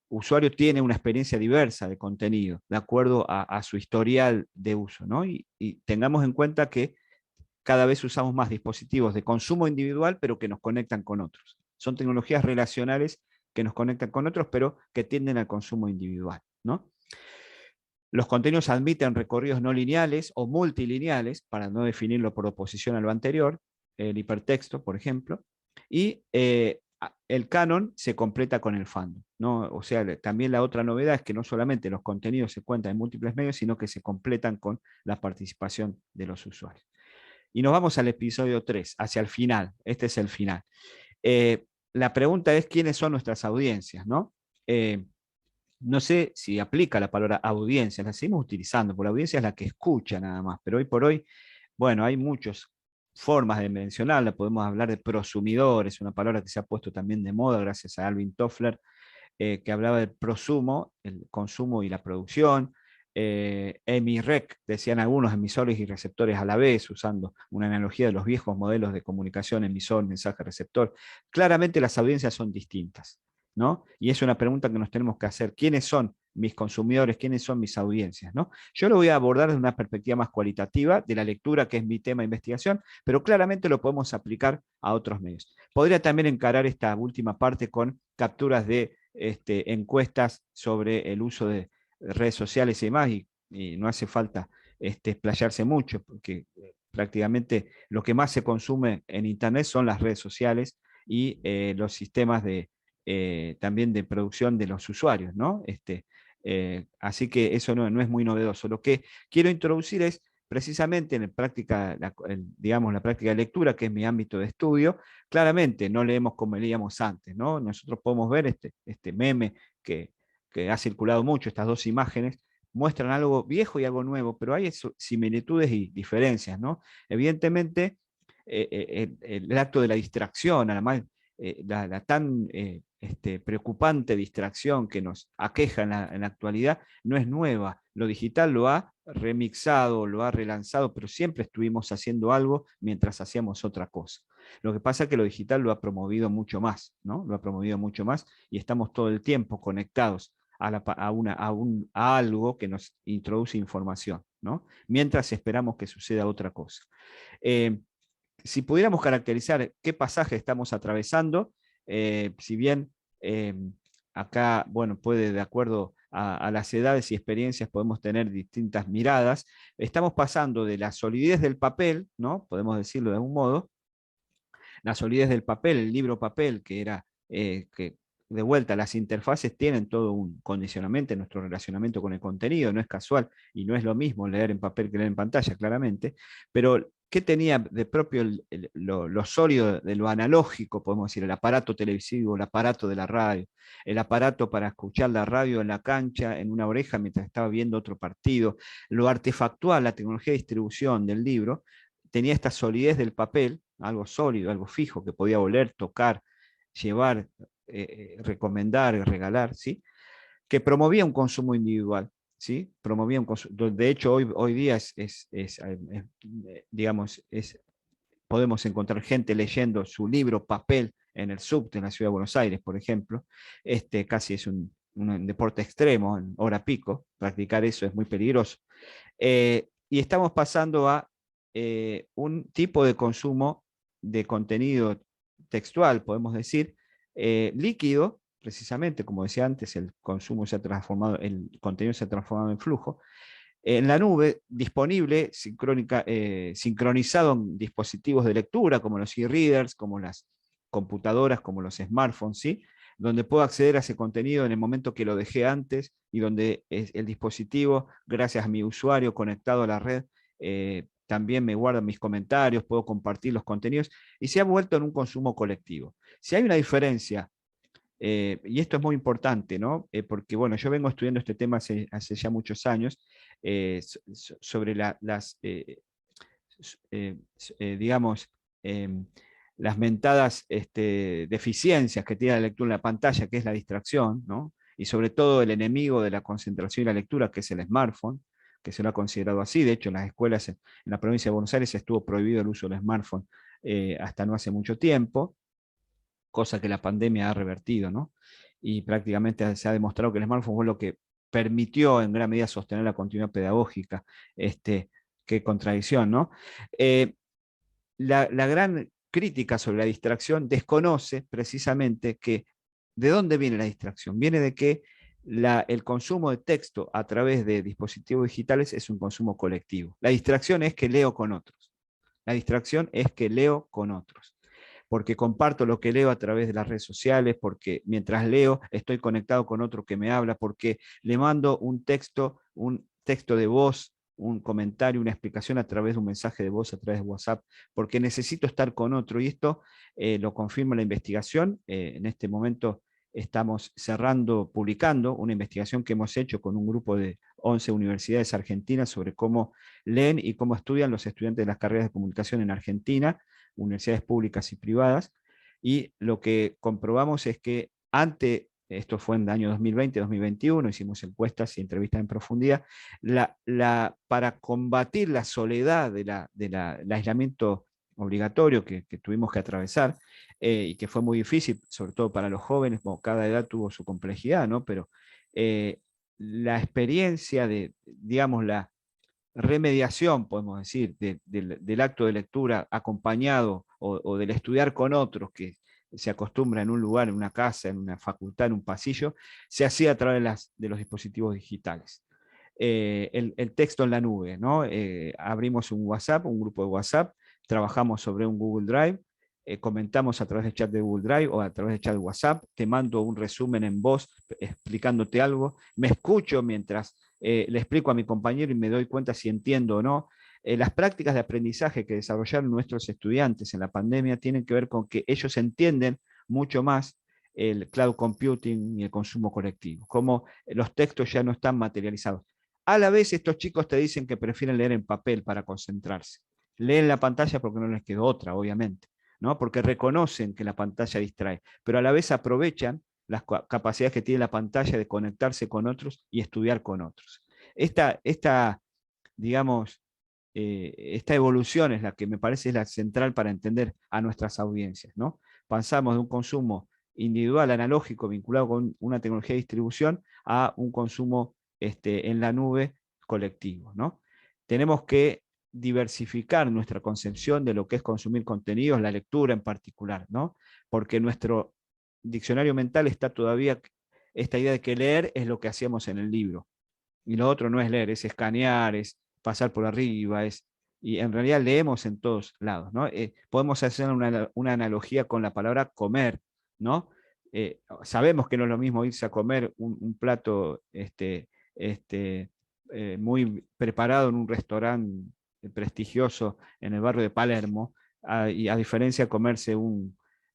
usuario tiene una experiencia diversa de contenido, de acuerdo a su historial de uso, ¿no? Y tengamos en cuenta que cada vez usamos más dispositivos de consumo individual, pero que nos conectan con otros. Son tecnologías relacionales que nos conectan con otros, pero que tienden al consumo individual, ¿no? Los contenidos admiten recorridos no lineales o multilineales, para no definirlo por oposición a lo anterior, el hipertexto, por ejemplo, y el canon se completa con el fandom, ¿no? O sea, también la otra novedad es que no solamente los contenidos se cuentan en múltiples medios, sino que se completan con la participación de los usuarios. Y nos vamos al episodio 3, hacia el final. Este es el final. La pregunta es, ¿quiénes son nuestras audiencias, no? No sé si aplica la palabra audiencia, la seguimos utilizando, porque la audiencia es la que escucha nada más, pero hoy por hoy, bueno, hay muchas formas de mencionarla, podemos hablar de prosumidores, una palabra que se ha puesto también de moda gracias a Alvin Toffler, que hablaba del prosumo, el consumo y la producción, emirec, decían algunos, emisores y receptores a la vez, usando una analogía de los viejos modelos de comunicación, emisor, mensaje, receptor. Claramente las audiencias son distintas, ¿no? Y es una pregunta que nos tenemos que hacer. ¿Quiénes son mis consumidores? ¿Quiénes son mis audiencias? ¿No? Yo lo voy a abordar desde una perspectiva más cualitativa de la lectura, que es mi tema de investigación, pero claramente lo podemos aplicar a otros medios. Podría también encarar esta última parte con capturas de encuestas sobre el uso de redes sociales y demás, y no hace falta explayarse mucho, porque prácticamente lo que más se consume en Internet son las redes sociales y los sistemas también de producción de los usuarios, ¿no? Así que eso no es muy novedoso. Lo que quiero introducir es precisamente en digamos, la práctica de lectura, que es mi ámbito de estudio. Claramente no leemos como leíamos antes, ¿no? Nosotros podemos ver este meme que ha circulado mucho, estas dos imágenes, muestran algo viejo y algo nuevo, pero hay similitudes y diferencias, ¿no? Evidentemente, el acto de la distracción, además, la tan preocupante distracción que nos aqueja en la actualidad, no es nueva. Lo digital lo ha remixado, lo ha relanzado, pero siempre estuvimos haciendo algo mientras hacíamos otra cosa. Lo que pasa es que lo digital lo ha promovido mucho más, ¿no? Lo ha promovido mucho más y estamos todo el tiempo conectados a algo que nos introduce información, ¿no? Mientras esperamos que suceda otra cosa. Si pudiéramos caracterizar qué pasaje estamos atravesando, si bien acá, bueno, puede, de acuerdo a las edades y experiencias, podemos tener distintas miradas, estamos pasando de la solidez del papel, ¿no? Podemos decirlo de algún modo, la solidez del papel, el libro papel, que era que de vuelta las interfaces tienen todo un condicionamiento en nuestro relacionamiento con el contenido, no es casual y no es lo mismo leer en papel que leer en pantalla, claramente, pero ¿qué tenía de propio lo sólido de lo analógico, podemos decir, el aparato televisivo, el aparato de la radio, el aparato para escuchar la radio en la cancha, en una oreja mientras estaba viendo otro partido, lo artefactual, la tecnología de distribución del libro, tenía esta solidez del papel, algo sólido, algo fijo, que podía oler, tocar, llevar, recomendar, regalar, ¿sí? Que promovía un consumo individual, ¿sí? Promovía de hecho, hoy día digamos, podemos encontrar gente leyendo su libro papel en el subte en la ciudad de Buenos Aires, por ejemplo. Casi es un deporte extremo, en hora pico, practicar eso es muy peligroso. Y estamos pasando a un tipo de consumo de contenido textual, podemos decir, líquido, precisamente, como decía antes, el contenido se ha transformado en flujo, en la nube, disponible, sincronizado en dispositivos de lectura, como los e-readers, como las computadoras, como los smartphones, ¿sí? Donde puedo acceder a ese contenido en el momento que lo dejé antes y donde el dispositivo, gracias a mi usuario conectado a la red, también me guarda mis comentarios, puedo compartir los contenidos y se ha vuelto en un consumo colectivo. Si hay una diferencia Y esto es muy importante, ¿no? Porque, bueno, yo vengo estudiando este tema hace ya muchos años, sobre digamos, em, las mentadas deficiencias que tiene la lectura en la pantalla, que es la distracción, ¿no? Y sobre todo el enemigo de la concentración y la lectura, que es el smartphone, que se lo ha considerado así. De hecho, en las escuelas en la provincia de Buenos Aires estuvo prohibido el uso del smartphone hasta no hace mucho tiempo, cosa que la pandemia ha revertido, ¿no? Y prácticamente se ha demostrado que el smartphone fue lo que permitió en gran medida sostener la continuidad pedagógica. Qué contradicción, ¿no? La gran crítica sobre la distracción desconoce precisamente que de dónde viene la distracción. Viene de que el consumo de texto a través de dispositivos digitales es un consumo colectivo. La distracción es que leo con otros. La distracción es que leo con otros, porque comparto lo que leo a través de las redes sociales, porque mientras leo estoy conectado con otro que me habla, porque le mando un texto de voz, un comentario, una explicación a través de un mensaje de voz a través de WhatsApp, porque necesito estar con otro. Y esto lo confirma la investigación. En este momento estamos publicando una investigación que hemos hecho con un grupo de 11 universidades argentinas sobre cómo leen y cómo estudian los estudiantes de las carreras de comunicación en Argentina, universidades públicas y privadas, y lo que comprobamos es que esto fue en el año 2020-2021, hicimos encuestas y entrevistas en profundidad, para combatir la soledad del aislamiento obligatorio que tuvimos que atravesar, y que fue muy difícil, sobre todo para los jóvenes, como cada edad tuvo su complejidad, ¿no? Pero la experiencia digamos, la remediación, podemos decir, del acto de lectura acompañado o del estudiar con otros que se acostumbra en un lugar, en una casa, en una facultad, en un pasillo, se hacía a través de los dispositivos digitales. El texto en la nube, ¿no? Abrimos un WhatsApp, un grupo de WhatsApp, trabajamos sobre un Google Drive, comentamos a través del chat de Google Drive o a través del chat de WhatsApp, te mando un resumen en voz explicándote algo, me escucho mientras le explico a mi compañero y me doy cuenta si entiendo o no. Las prácticas de aprendizaje que desarrollaron nuestros estudiantes en la pandemia tienen que ver con que ellos entienden mucho más el cloud computing y el consumo colectivo, como los textos ya no están materializados. A la vez, estos chicos te dicen que prefieren leer en papel para concentrarse. Leen la pantalla porque no les quedó otra, obviamente, ¿no? Porque reconocen que la pantalla distrae, pero a la vez aprovechan las capacidades que tiene la pantalla de conectarse con otros y estudiar con otros. Digamos, esta evolución es la que me parece es la central para entender a nuestras audiencias, ¿no? Pasamos de un consumo individual, analógico, vinculado con una tecnología de distribución, a un consumo en la nube colectivo, ¿no? Tenemos que diversificar nuestra concepción de lo que es consumir contenidos, la lectura en particular, ¿no? Porque nuestro diccionario mental está todavía esta idea de que leer es lo que hacíamos en el libro, y lo otro no es leer, es escanear, es pasar por arriba, y en realidad leemos en todos lados, ¿no? Podemos hacer una analogía con la palabra comer, ¿no? Sabemos que no es lo mismo irse a comer un plato muy preparado en un restaurante prestigioso en el barrio de Palermo, y a diferencia de comerse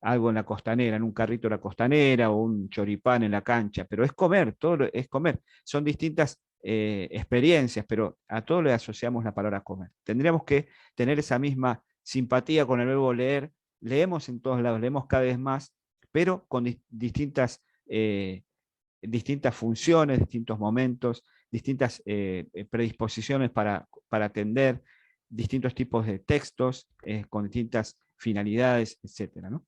algo en la costanera, en un carrito de la costanera o un choripán en la cancha, pero es comer, todo es comer. Son distintas experiencias, pero a todo le asociamos la palabra comer. Tendríamos que tener esa misma simpatía con el verbo leer. Leemos en todos lados, leemos cada vez más, pero con distintas funciones, distintos momentos, distintas predisposiciones para atender distintos tipos de textos con distintas finalidades, etcétera, ¿no?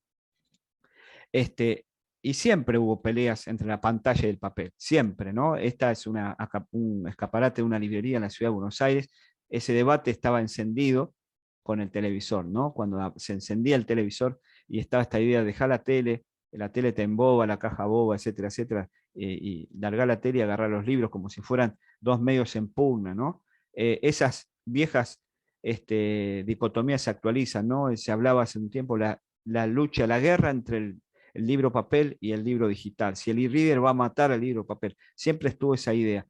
Y siempre hubo peleas entre la pantalla y el papel, siempre, ¿no? Esta es un escaparate de una librería en la ciudad de Buenos Aires. Ese debate estaba encendido con el televisor, ¿no? Cuando se encendía el televisor y estaba esta idea de dejar la tele te emboba, la caja boba, etcétera, etcétera, y largar la tele y agarrar los libros como si fueran dos medios en pugna, ¿no? Esas viejas dicotomías se actualizan, ¿no? Se hablaba hace un tiempo la lucha, la guerra entre el libro papel y el libro digital. Si el e-reader va a matar al libro papel. Siempre estuvo esa idea.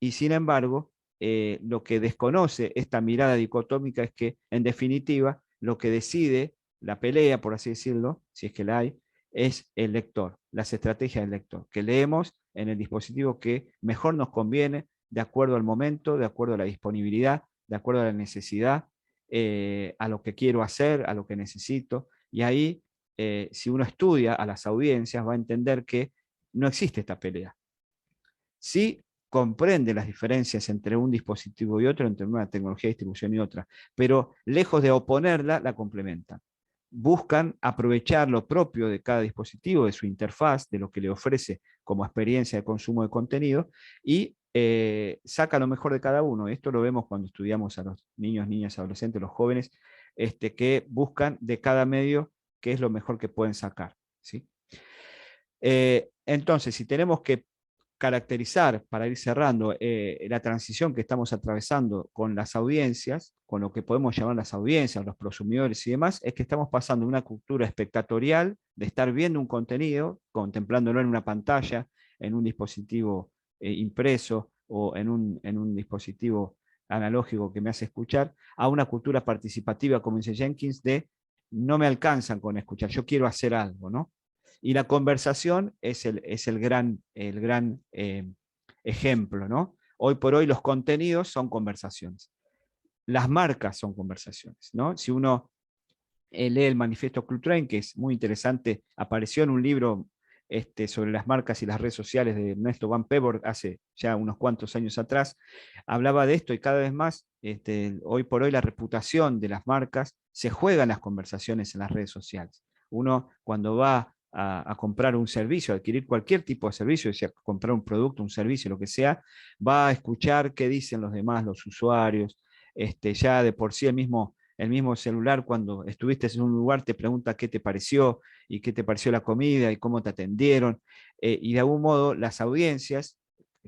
Y sin embargo, lo que desconoce esta mirada dicotómica es que, en definitiva, lo que decide la pelea, por así decirlo, si es que la hay, es el lector, las estrategias del lector, que leemos en el dispositivo que mejor nos conviene, de acuerdo al momento, de acuerdo a la disponibilidad, de acuerdo a la necesidad, a lo que quiero hacer, a lo que necesito. Y ahí, si uno estudia a las audiencias, va a entender que no existe esta pelea. Sí comprende las diferencias entre un dispositivo y otro, entre una tecnología de distribución y otra, pero lejos de oponerla, la complementan. Buscan aprovechar lo propio de cada dispositivo, de su interfaz, de lo que le ofrece como experiencia de consumo de contenido, y saca lo mejor de cada uno. Esto lo vemos cuando estudiamos a los niños, niñas, adolescentes, los jóvenes, que buscan de cada medio qué es lo mejor que pueden sacar, ¿sí? Entonces, si tenemos que caracterizar, para ir cerrando, la transición que estamos atravesando con las audiencias, con lo que podemos llamar las audiencias, los prosumidores y demás, es que estamos pasando de una cultura espectatorial, de estar viendo un contenido, contemplándolo en una pantalla, en un dispositivo impreso o en un dispositivo analógico que me hace escuchar, a una cultura participativa, como dice Jenkins, de no me alcanzan con escuchar, yo quiero hacer algo, ¿no? Y la conversación es el gran ejemplo, ¿no? Hoy por hoy los contenidos son conversaciones. Las marcas son conversaciones, ¿no? Si uno lee el Manifiesto Clutrain, que es muy interesante, apareció en un libro sobre las marcas y las redes sociales de Ernesto Van Peborg hace ya unos cuantos años atrás, hablaba de esto y cada vez más, hoy por hoy la reputación de las marcas se juega en las conversaciones en las redes sociales. Uno cuando va a comprar un servicio, a adquirir cualquier tipo de servicio, sea comprar un producto, un servicio, lo que sea, va a escuchar qué dicen los demás, los usuarios, ya de por sí el mismo celular, cuando estuviste en un lugar, te pregunta qué te pareció y qué te pareció la comida y cómo te atendieron. Y de algún modo las audiencias,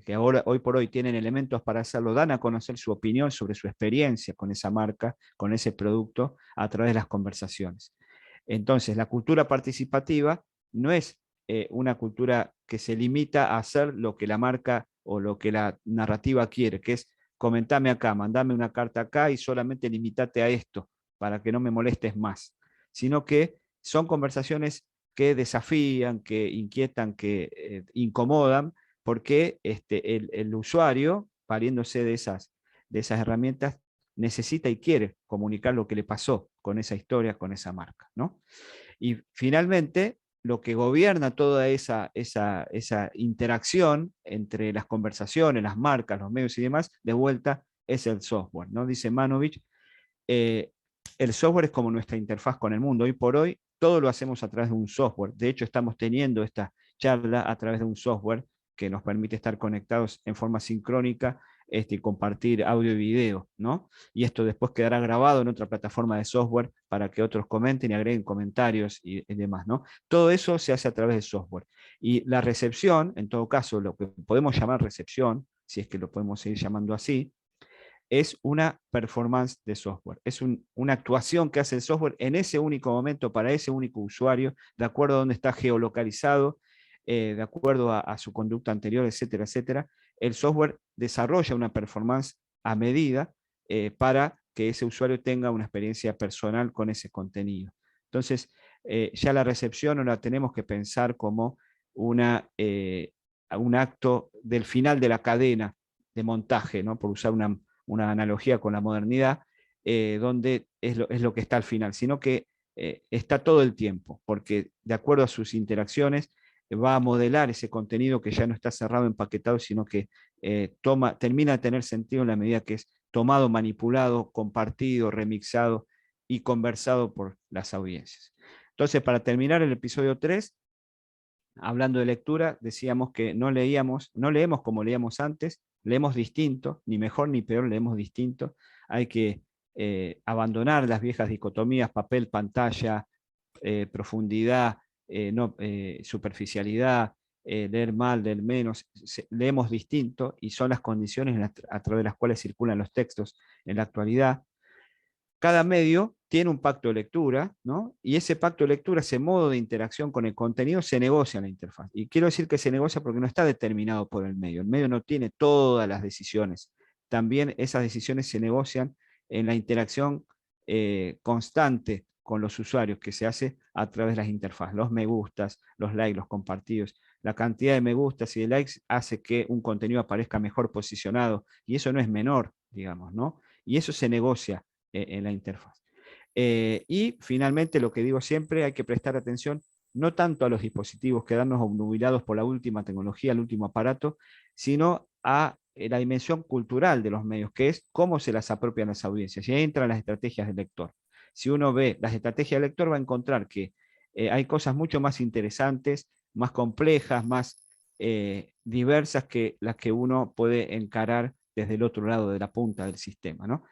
que ahora, hoy por hoy tienen elementos para hacerlo, dan a conocer su opinión sobre su experiencia con esa marca, con ese producto, a través de las conversaciones. Entonces, la cultura participativa no es una cultura que se limita a hacer lo que la marca o lo que la narrativa quiere, que es comentame acá, mandame una carta acá y solamente limitate a esto para que no me molestes más, sino que son conversaciones que desafían, que inquietan, que incomodan, porque el usuario, valiéndose de esas herramientas, necesita y quiere comunicar lo que le pasó con esa historia, con esa marca, ¿no? Y finalmente, lo que gobierna toda esa interacción entre las conversaciones, las marcas, los medios y demás, de vuelta es el software, ¿no? Dice Manovich, el software es como nuestra interfaz con el mundo. Hoy por hoy, todo lo hacemos a través de un software. De hecho, estamos teniendo esta charla a través de un software que nos permite estar conectados en forma sincrónica y compartir audio y video, ¿no? Y esto después quedará grabado en otra plataforma de software para que otros comenten y agreguen comentarios y demás, ¿no? Todo eso se hace a través del software. Y la recepción, en todo caso, lo que podemos llamar recepción, si es que lo podemos seguir llamando así, es una performance de software. Es una actuación que hace el software en ese único momento para ese único usuario, de acuerdo a dónde está geolocalizado, de acuerdo a su conducta anterior, etcétera, etcétera. El software desarrolla una performance a medida para que ese usuario tenga una experiencia personal con ese contenido. Entonces, ya la recepción no la tenemos que pensar como un acto del final de la cadena de montaje, ¿no? Por usar una analogía con la modernidad, donde es lo que está al final, sino que está todo el tiempo, porque de acuerdo a sus interacciones va a modelar ese contenido que ya no está cerrado, empaquetado, sino que termina de tener sentido en la medida que es tomado, manipulado, compartido, remixado y conversado por las audiencias. Entonces, para terminar el episodio 3, hablando de lectura, decíamos que no leemos como leíamos antes, leemos distinto, ni mejor ni peor, leemos distinto. Hay que abandonar las viejas dicotomías, papel, pantalla, profundidad, superficialidad, leer mal, leer menos. Leemos distinto y son las condiciones a través de las cuales circulan los textos en la actualidad. Cada medio tiene un pacto de lectura, ¿no? Y ese pacto de lectura, ese modo de interacción con el contenido, se negocia en la interfaz. Y quiero decir que se negocia porque no está determinado por el medio. El medio no tiene todas las decisiones. También esas decisiones se negocian en la interacción constante con los usuarios, que se hace a través de las interfaces, los me gustas, los likes, los compartidos. La cantidad de me gustas y de likes hace que un contenido aparezca mejor posicionado, y eso no es menor, digamos, ¿no? Y eso se negocia en la interfaz. Y finalmente, lo que digo siempre, hay que prestar atención no tanto a los dispositivos, quedarnos obnubilados por la última tecnología, el último aparato, sino a la dimensión cultural de los medios, que es cómo se las apropian las audiencias. Y ahí entran las estrategias del lector. Si uno ve las estrategias del lector, va a encontrar que hay cosas mucho más interesantes, más complejas, más diversas que las que uno puede encarar desde el otro lado de la punta del sistema, ¿no?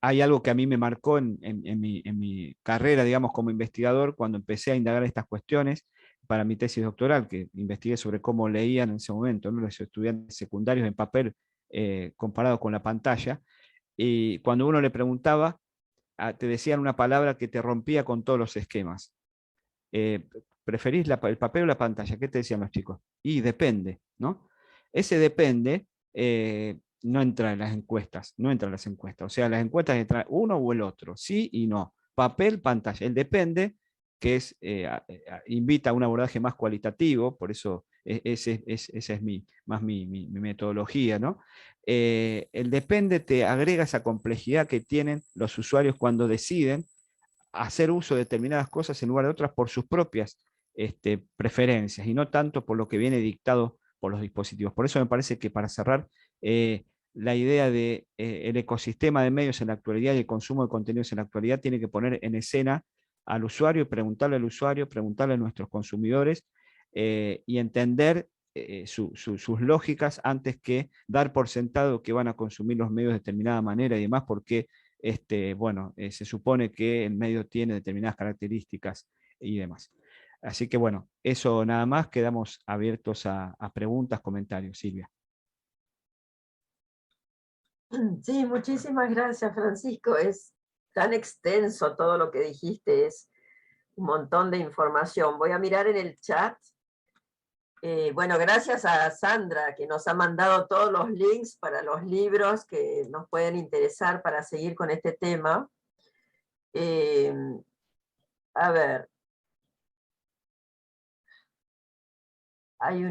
Hay algo que a mí me marcó en mi carrera, digamos, como investigador, cuando empecé a indagar estas cuestiones para mi tesis doctoral, que investigué sobre cómo leían en ese momento, ¿no?, los estudiantes secundarios en papel comparado con la pantalla. Y cuando uno le preguntaba, te decían una palabra que te rompía con todos los esquemas. ¿Preferís el papel o la pantalla? ¿Qué te decían los chicos? Y depende, ¿no? Ese depende no entra en las encuestas, no entra en las encuestas. O sea, las encuestas entra uno o el otro, sí y no. Papel, pantalla. El depende, que es, invita a un abordaje más cualitativo, por eso esa es más mi metodología, ¿no? El depende te agrega esa complejidad que tienen los usuarios cuando deciden hacer uso de determinadas cosas en lugar de otras por sus propias preferencias, y no tanto por lo que viene dictado por los dispositivos. Por eso me parece que, para cerrar, la idea de el ecosistema de medios en la actualidad y el consumo de contenidos en la actualidad tiene que poner en escena al usuario, preguntarle al usuario, preguntarle a nuestros consumidores, y entender sus lógicas antes que dar por sentado que van a consumir los medios de determinada manera y demás, porque bueno, se supone que el medio tiene determinadas características y demás. Así que bueno, eso nada más, quedamos abiertos a preguntas, comentarios. Silvia. Sí, muchísimas gracias, Francisco. Es tan extenso todo lo que dijiste, es un montón de información. Voy a mirar en el chat. Bueno, gracias a Sandra, que nos ha mandado todos los links para los libros que nos pueden interesar para seguir con este tema. A ver. Hay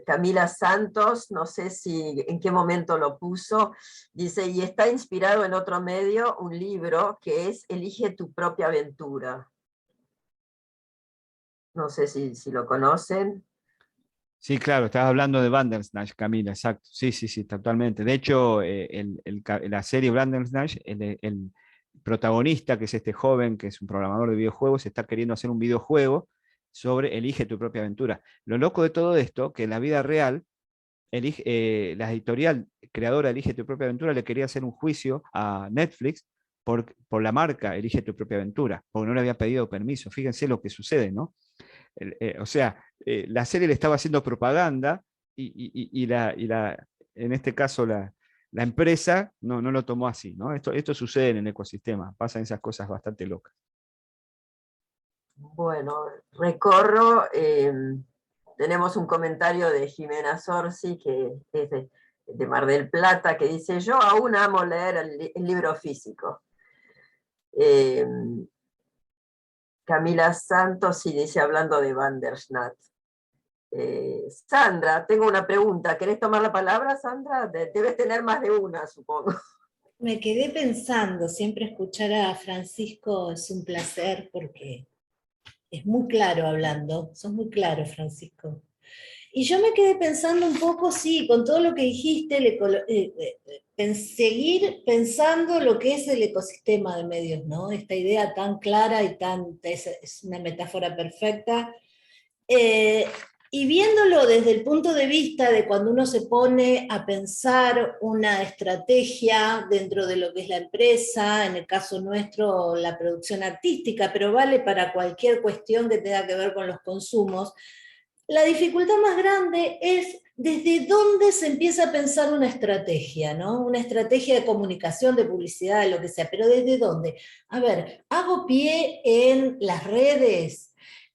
Camila Santos, no sé si en qué momento lo puso, dice, y está inspirado en otro medio, un libro que es Elige tu propia aventura. No sé si lo conocen. Sí, claro, estabas hablando de Bandersnatch, Camila, exacto. Sí, sí, sí, totalmente. De hecho, la serie Bandersnatch, el protagonista, que es este joven, que es un programador de videojuegos, está queriendo hacer un videojuego sobre Elige tu propia aventura. Lo loco de todo esto, que en la vida real, la editorial creadora Elige tu propia aventura le quería hacer un juicio a Netflix por la marca Elige tu propia aventura, porque no le había pedido permiso. Fíjense lo que sucede, ¿no? O sea, la serie le estaba haciendo propaganda y en este caso la empresa no lo tomó así, ¿no? Esto sucede en el ecosistema, pasan esas cosas bastante locas. Bueno, recorro, tenemos un comentario de Jimena Sorsi, que es de Mar del Plata, que dice, yo aún amo leer el libro físico. Camila Santos, sí, dice, hablando de Bandersnatch. Sandra, tengo una pregunta. ¿Querés tomar la palabra, Sandra? Debes tener más de una, supongo. Me quedé pensando, siempre escuchar a Francisco es un placer porque es muy claro hablando, sos muy claro, Francisco. Y yo me quedé pensando un poco, sí, con todo lo que dijiste, seguir pensando lo que es el ecosistema de medios, ¿no? Esta idea tan clara y es una metáfora perfecta. Y viéndolo desde el punto de vista de cuando uno se pone a pensar una estrategia dentro de lo que es la empresa, en el caso nuestro la producción artística, pero vale para cualquier cuestión que tenga que ver con los consumos, la dificultad más grande es desde dónde se empieza a pensar una estrategia, ¿no? Una estrategia de comunicación, de publicidad, de lo que sea, pero ¿desde dónde? A ver, hago pie en las redes,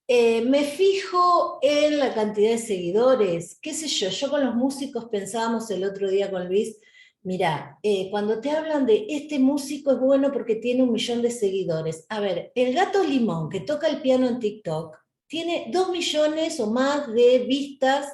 me fijo en la cantidad de seguidores, qué sé yo con los músicos pensábamos el otro día con Luis, Mirá, cuando te hablan de este músico es bueno porque tiene 1 millón de seguidores. A ver, el Gato Limón, que toca el piano en TikTok, tiene 2 millones o más de vistas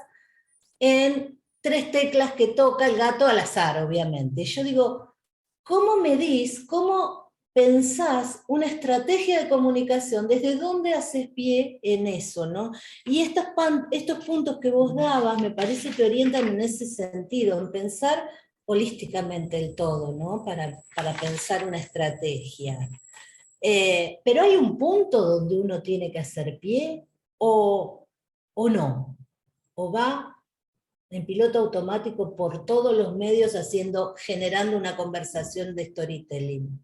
en 3 teclas que toca el gato al azar, obviamente. Yo digo, ¿cómo medís, cómo pensás una estrategia de comunicación? ¿Desde dónde haces pie en eso, no? Y estos puntos que vos dabas me parece que orientan en ese sentido, en pensar holísticamente el todo, ¿no? Para pensar una estrategia. Pero hay un punto donde uno tiene que hacer pie o no, o va en piloto automático por todos los medios generando una conversación de storytelling.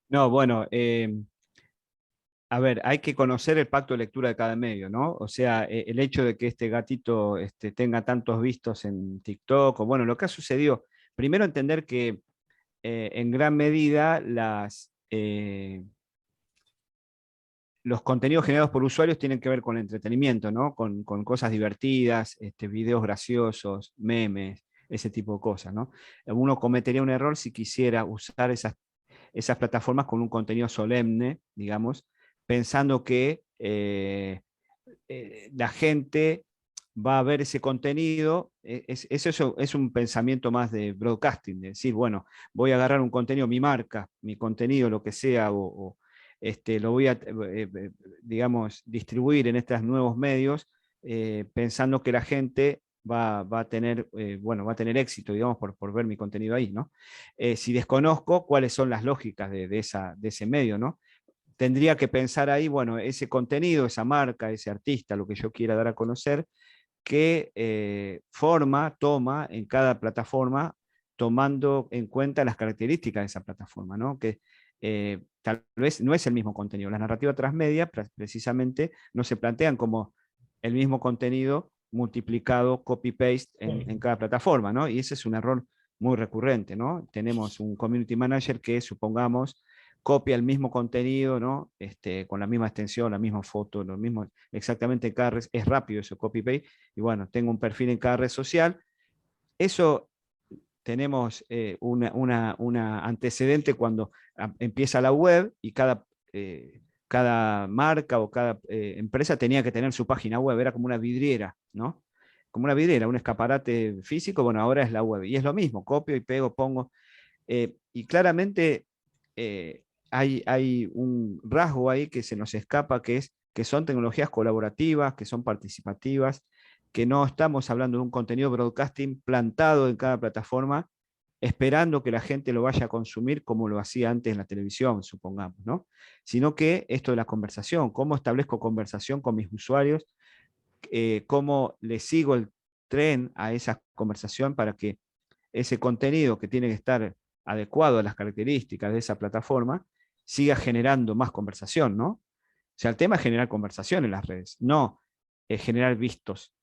No, bueno, a ver, hay que conocer el pacto de lectura de cada medio, ¿no? O sea, el hecho de que este gatito tenga tantos vistos en TikTok, o bueno, lo que ha sucedido, primero entender que en gran medida los contenidos generados por usuarios tienen que ver con entretenimiento, ¿no? Con cosas divertidas, videos graciosos, memes, ese tipo de cosas, ¿no? Uno cometería un error si quisiera usar esas plataformas con un contenido solemne, digamos, pensando que la gente va a ver ese contenido. Eso es un pensamiento más de broadcasting, de decir, bueno, voy a agarrar un contenido, mi marca, mi contenido, lo que sea, lo voy a, digamos, distribuir en estos nuevos medios, pensando que la gente va a tener, bueno, va a tener éxito, digamos, por ver mi contenido ahí, ¿no? Si desconozco cuáles son las lógicas de ese medio, ¿no? Tendría que pensar ahí, bueno, ese contenido, esa marca, ese artista, lo que yo quiera dar a conocer, qué forma toma en cada plataforma, tomando en cuenta las características de esa plataforma, ¿no? Que tal vez no es el mismo contenido. Las narrativas transmedia precisamente no se plantean como el mismo contenido multiplicado, copy-paste en cada plataforma, ¿no? Y ese es un error muy recurrente, ¿no? Tenemos un community manager que, supongamos, copia el mismo contenido, ¿no? Con la misma extensión, la misma foto, lo mismo, exactamente en cada red, es rápido eso, copy-paste, y bueno, tengo un perfil en cada red social. Eso tenemos una antecedente cuando empieza la web y cada marca o cada empresa tenía que tener su página web, era como una vidriera, ¿no? Como una vidriera, un escaparate físico, bueno, ahora es la web. Y es lo mismo, copio y pego, pongo. Y claramente hay un rasgo ahí que se nos escapa, que son tecnologías colaborativas, que son participativas, que no estamos hablando de un contenido broadcasting plantado en cada plataforma, esperando que la gente lo vaya a consumir como lo hacía antes en la televisión, supongamos, ¿no? Sino que esto de la conversación, cómo establezco conversación con mis usuarios, cómo le sigo el tren a esa conversación para que ese contenido que tiene que estar adecuado a las características de esa plataforma siga generando más conversación, ¿no? O sea, el tema es generar conversación en las redes, no generar vistos.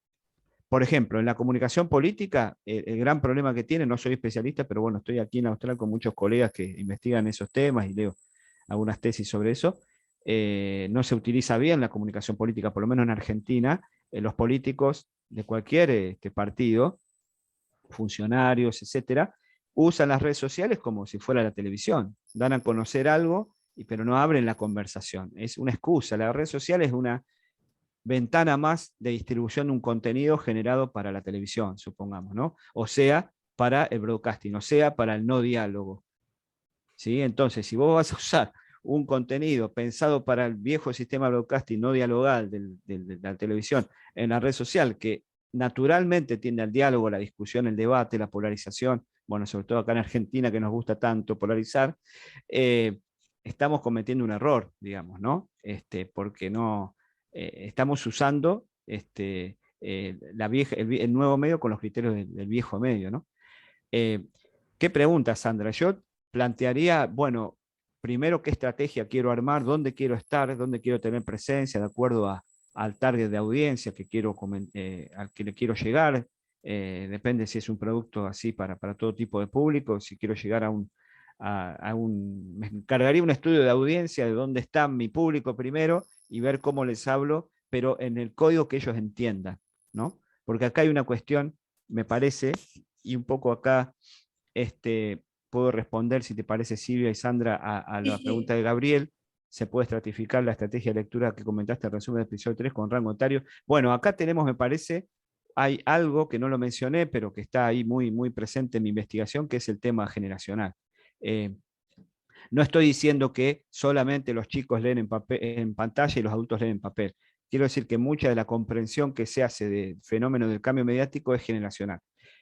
Por ejemplo, en la comunicación política, el gran problema que tiene, no soy especialista, pero bueno, estoy aquí en Austral con muchos colegas que investigan esos temas y leo algunas tesis sobre eso. No se utiliza bien la comunicación política, por lo menos en Argentina. Los políticos de cualquier partido, funcionarios, etcétera, usan las redes sociales como si fuera la televisión. Dan a conocer algo, pero no abren la conversación. Es una excusa. La red social es una ventana más de distribución de un contenido generado para la televisión, supongamos, ¿no? O sea, para el broadcasting, o sea, para el no diálogo. ¿Sí? Entonces, si vos vas a usar un contenido pensado para el viejo sistema broadcasting no dialogal de la televisión en la red social, que naturalmente tiende al diálogo, la discusión, el debate, la polarización, bueno, sobre todo acá en Argentina que nos gusta tanto polarizar, estamos cometiendo un error, digamos, ¿no? Porque no estamos usando el nuevo medio con los criterios del viejo medio, ¿no? ¿Qué pregunta, Sandra? Yo plantearía, bueno, primero qué estrategia quiero armar, dónde quiero estar, dónde quiero tener presencia, de acuerdo al target de audiencia al que le quiero llegar. Depende si es un producto así para todo tipo de público, si quiero llegar me encargaría un estudio de audiencia de dónde está mi público primero y ver cómo les hablo, pero en el código que ellos entiendan, ¿no? Porque acá hay una cuestión, me parece, y un poco acá puedo responder, si te parece, Silvia y Sandra, a la Sí, pregunta sí. de Gabriel. Se puede estratificar la estrategia de lectura que comentaste, el resumen del episodio 3 con rango etario. Bueno, acá tenemos, me parece, hay algo que no lo mencioné, pero que está ahí muy, muy presente en mi investigación, que es el tema generacional. Eh, no estoy diciendo que solamente los chicos leen en pantalla y los adultos leen en papel. Quiero decir que mucha de la comprensión que se hace del fenómeno del cambio mediático es generacional.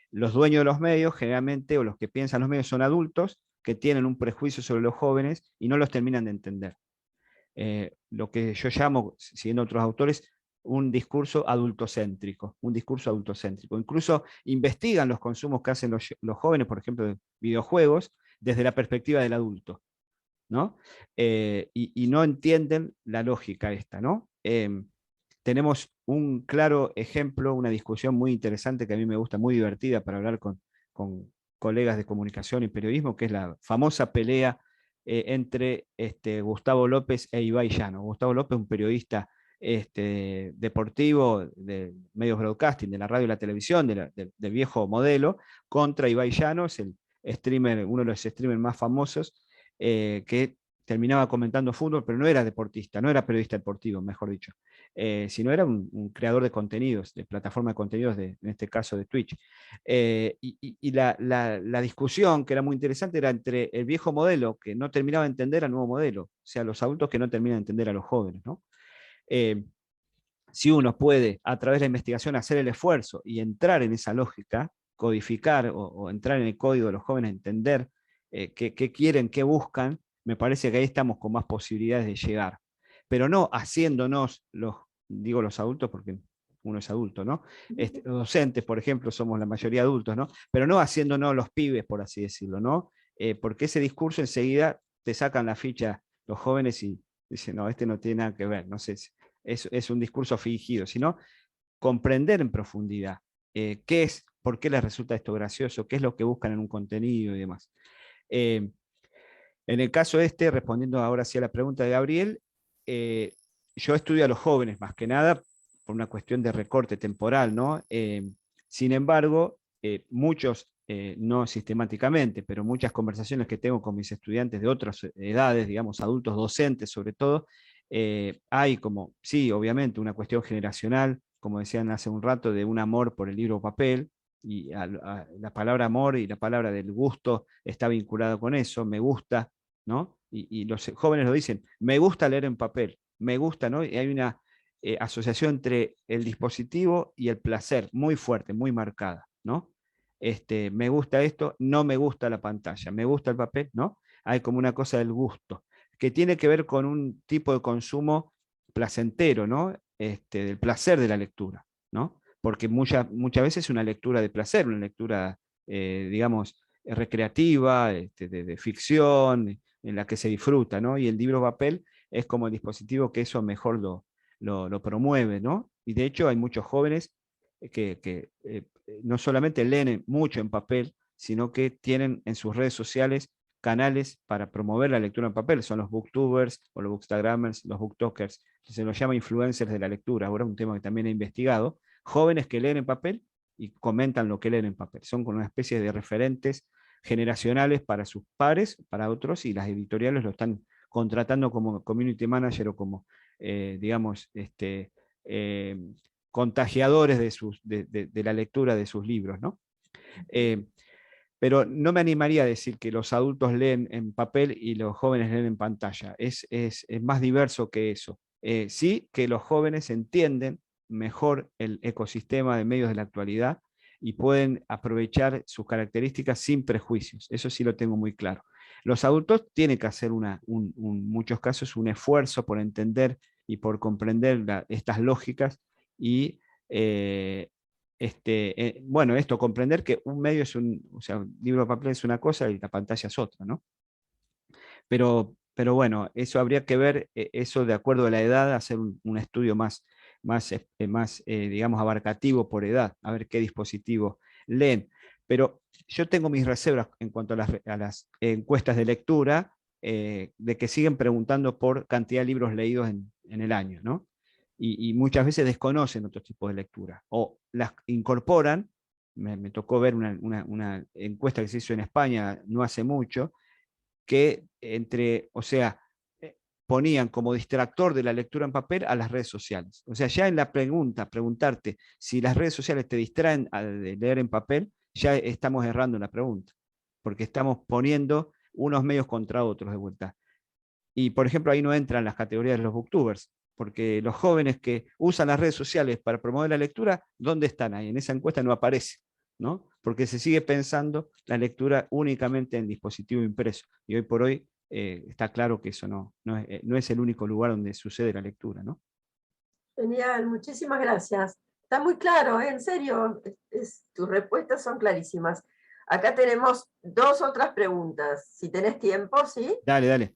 Los dueños de los medios, generalmente, o los que piensan los medios, son adultos que tienen un prejuicio sobre los jóvenes y no los terminan de entender. Lo que yo llamo, siguiendo otros autores, un discurso adultocéntrico, un discurso adultocéntrico. Incluso investigan los consumos que hacen los jóvenes, por ejemplo, de videojuegos, desde la perspectiva del adulto, ¿no? Y no entienden la lógica esta, ¿no? Tenemos un claro ejemplo, una discusión muy interesante que a mí me gusta, muy divertida para hablar con colegas de comunicación y periodismo, que es la famosa pelea entre Gustavo López e Ibai Llano. Gustavo López, un periodista deportivo de medios broadcasting, de la radio y la televisión, del viejo modelo, contra Ibai Llano, es el streamer, uno de los streamers más famosos, que terminaba comentando fútbol, pero no era deportista, no era periodista deportivo, mejor dicho, sino era un creador de contenidos, de plataforma de contenidos, en este caso de Twitch. Y la discusión, que era muy interesante, era entre el viejo modelo, que no terminaba de entender al nuevo modelo, o sea, los adultos que no terminan de entender a los jóvenes, ¿no? Si uno puede, a través de la investigación, hacer el esfuerzo y entrar en esa lógica, codificar o entrar en el código de los jóvenes, entender qué quieren, qué buscan, me parece que ahí estamos con más posibilidades de llegar. Pero no haciéndonos, digo los adultos porque uno es adulto, ¿no? Los docentes, por ejemplo, somos la mayoría adultos, ¿no? Pero no haciéndonos los pibes, por así decirlo, ¿no? Porque ese discurso enseguida te sacan la ficha los jóvenes y dicen, no, no tiene nada que ver, no sé, es un discurso fingido, sino comprender en profundidad qué es, por qué les resulta esto gracioso, qué es lo que buscan en un contenido y demás. En el caso respondiendo ahora sí a la pregunta de Gabriel, yo estudio a los jóvenes más que nada por una cuestión de recorte temporal, ¿no? Sin embargo, muchos, no sistemáticamente, pero muchas conversaciones que tengo con mis estudiantes de otras edades, digamos, adultos docentes sobre todo, hay como, sí, obviamente, una cuestión generacional, como decían hace un rato, de un amor por el libro papel, y la palabra amor y la palabra del gusto está vinculado con eso, me gusta, ¿no? Y los jóvenes lo dicen, me gusta leer en papel, me gusta, ¿no? Y hay una asociación entre el dispositivo y el placer muy fuerte, muy marcada, ¿no? Me gusta esto, no me gusta la pantalla, me gusta el papel, ¿no? Hay como una cosa del gusto, que tiene que ver con un tipo de consumo placentero, ¿no? Del placer de la lectura, ¿no? Porque muchas veces es una lectura de placer, una lectura, digamos, recreativa, de ficción, en la que se disfruta, ¿no? Y el libro papel es como el dispositivo que eso mejor lo promueve, ¿no? Y de hecho hay muchos jóvenes que no solamente leen mucho en papel, sino que tienen en sus redes sociales canales para promover la lectura en papel. Son los booktubers o los bookstagrammers, los booktokers. Se los llama influencers de la lectura. Ahora es un tema que también he investigado. Jóvenes que leen en papel y comentan lo que leen en papel. Son como una especie de referentes generacionales para sus pares, para otros, y las editoriales lo están contratando como community manager o como, digamos, eh, contagiadores de la lectura de sus libros, ¿no? Pero no me animaría a decir que los adultos leen en papel y los jóvenes leen en pantalla. Es más diverso que eso. Sí que los jóvenes entienden mejor el ecosistema de medios de la actualidad y pueden aprovechar sus características sin prejuicios. Eso sí lo tengo muy claro. Los adultos tienen que hacer en muchos casos un esfuerzo por entender y por comprender estas lógicas y bueno, comprender que un medio es o sea, un libro de papel es una cosa y la pantalla es otra, ¿no? Pero bueno, eso habría que ver, eso de acuerdo a la edad, hacer un estudio más digamos, abarcativo por edad, a ver qué dispositivo leen. Pero yo tengo mis reservas en cuanto a las encuestas de lectura, de que siguen preguntando por cantidad de libros leídos en el año, ¿no? Y muchas veces desconocen otro tipo de lectura, o las incorporan, me tocó ver una encuesta que se hizo en España no hace mucho, que o sea, ponían como distractor de la lectura en papel a las redes sociales. O sea, ya en la preguntarte si las redes sociales te distraen de leer en papel, ya estamos errando en la pregunta, porque estamos poniendo unos medios contra otros de vuelta. Y, por ejemplo, ahí no entran las categorías de los booktubers, porque los jóvenes que usan las redes sociales para promover la lectura, ¿dónde están ahí? En esa encuesta no aparece, ¿no? Porque se sigue pensando la lectura únicamente en dispositivo impreso. Y hoy por hoy está claro que eso no es el único lugar donde sucede la lectura, ¿no? Genial, muchísimas gracias. Está muy claro, en serio, tus respuestas son clarísimas. Acá tenemos dos otras preguntas, si tenés tiempo, ¿sí? Dale, dale.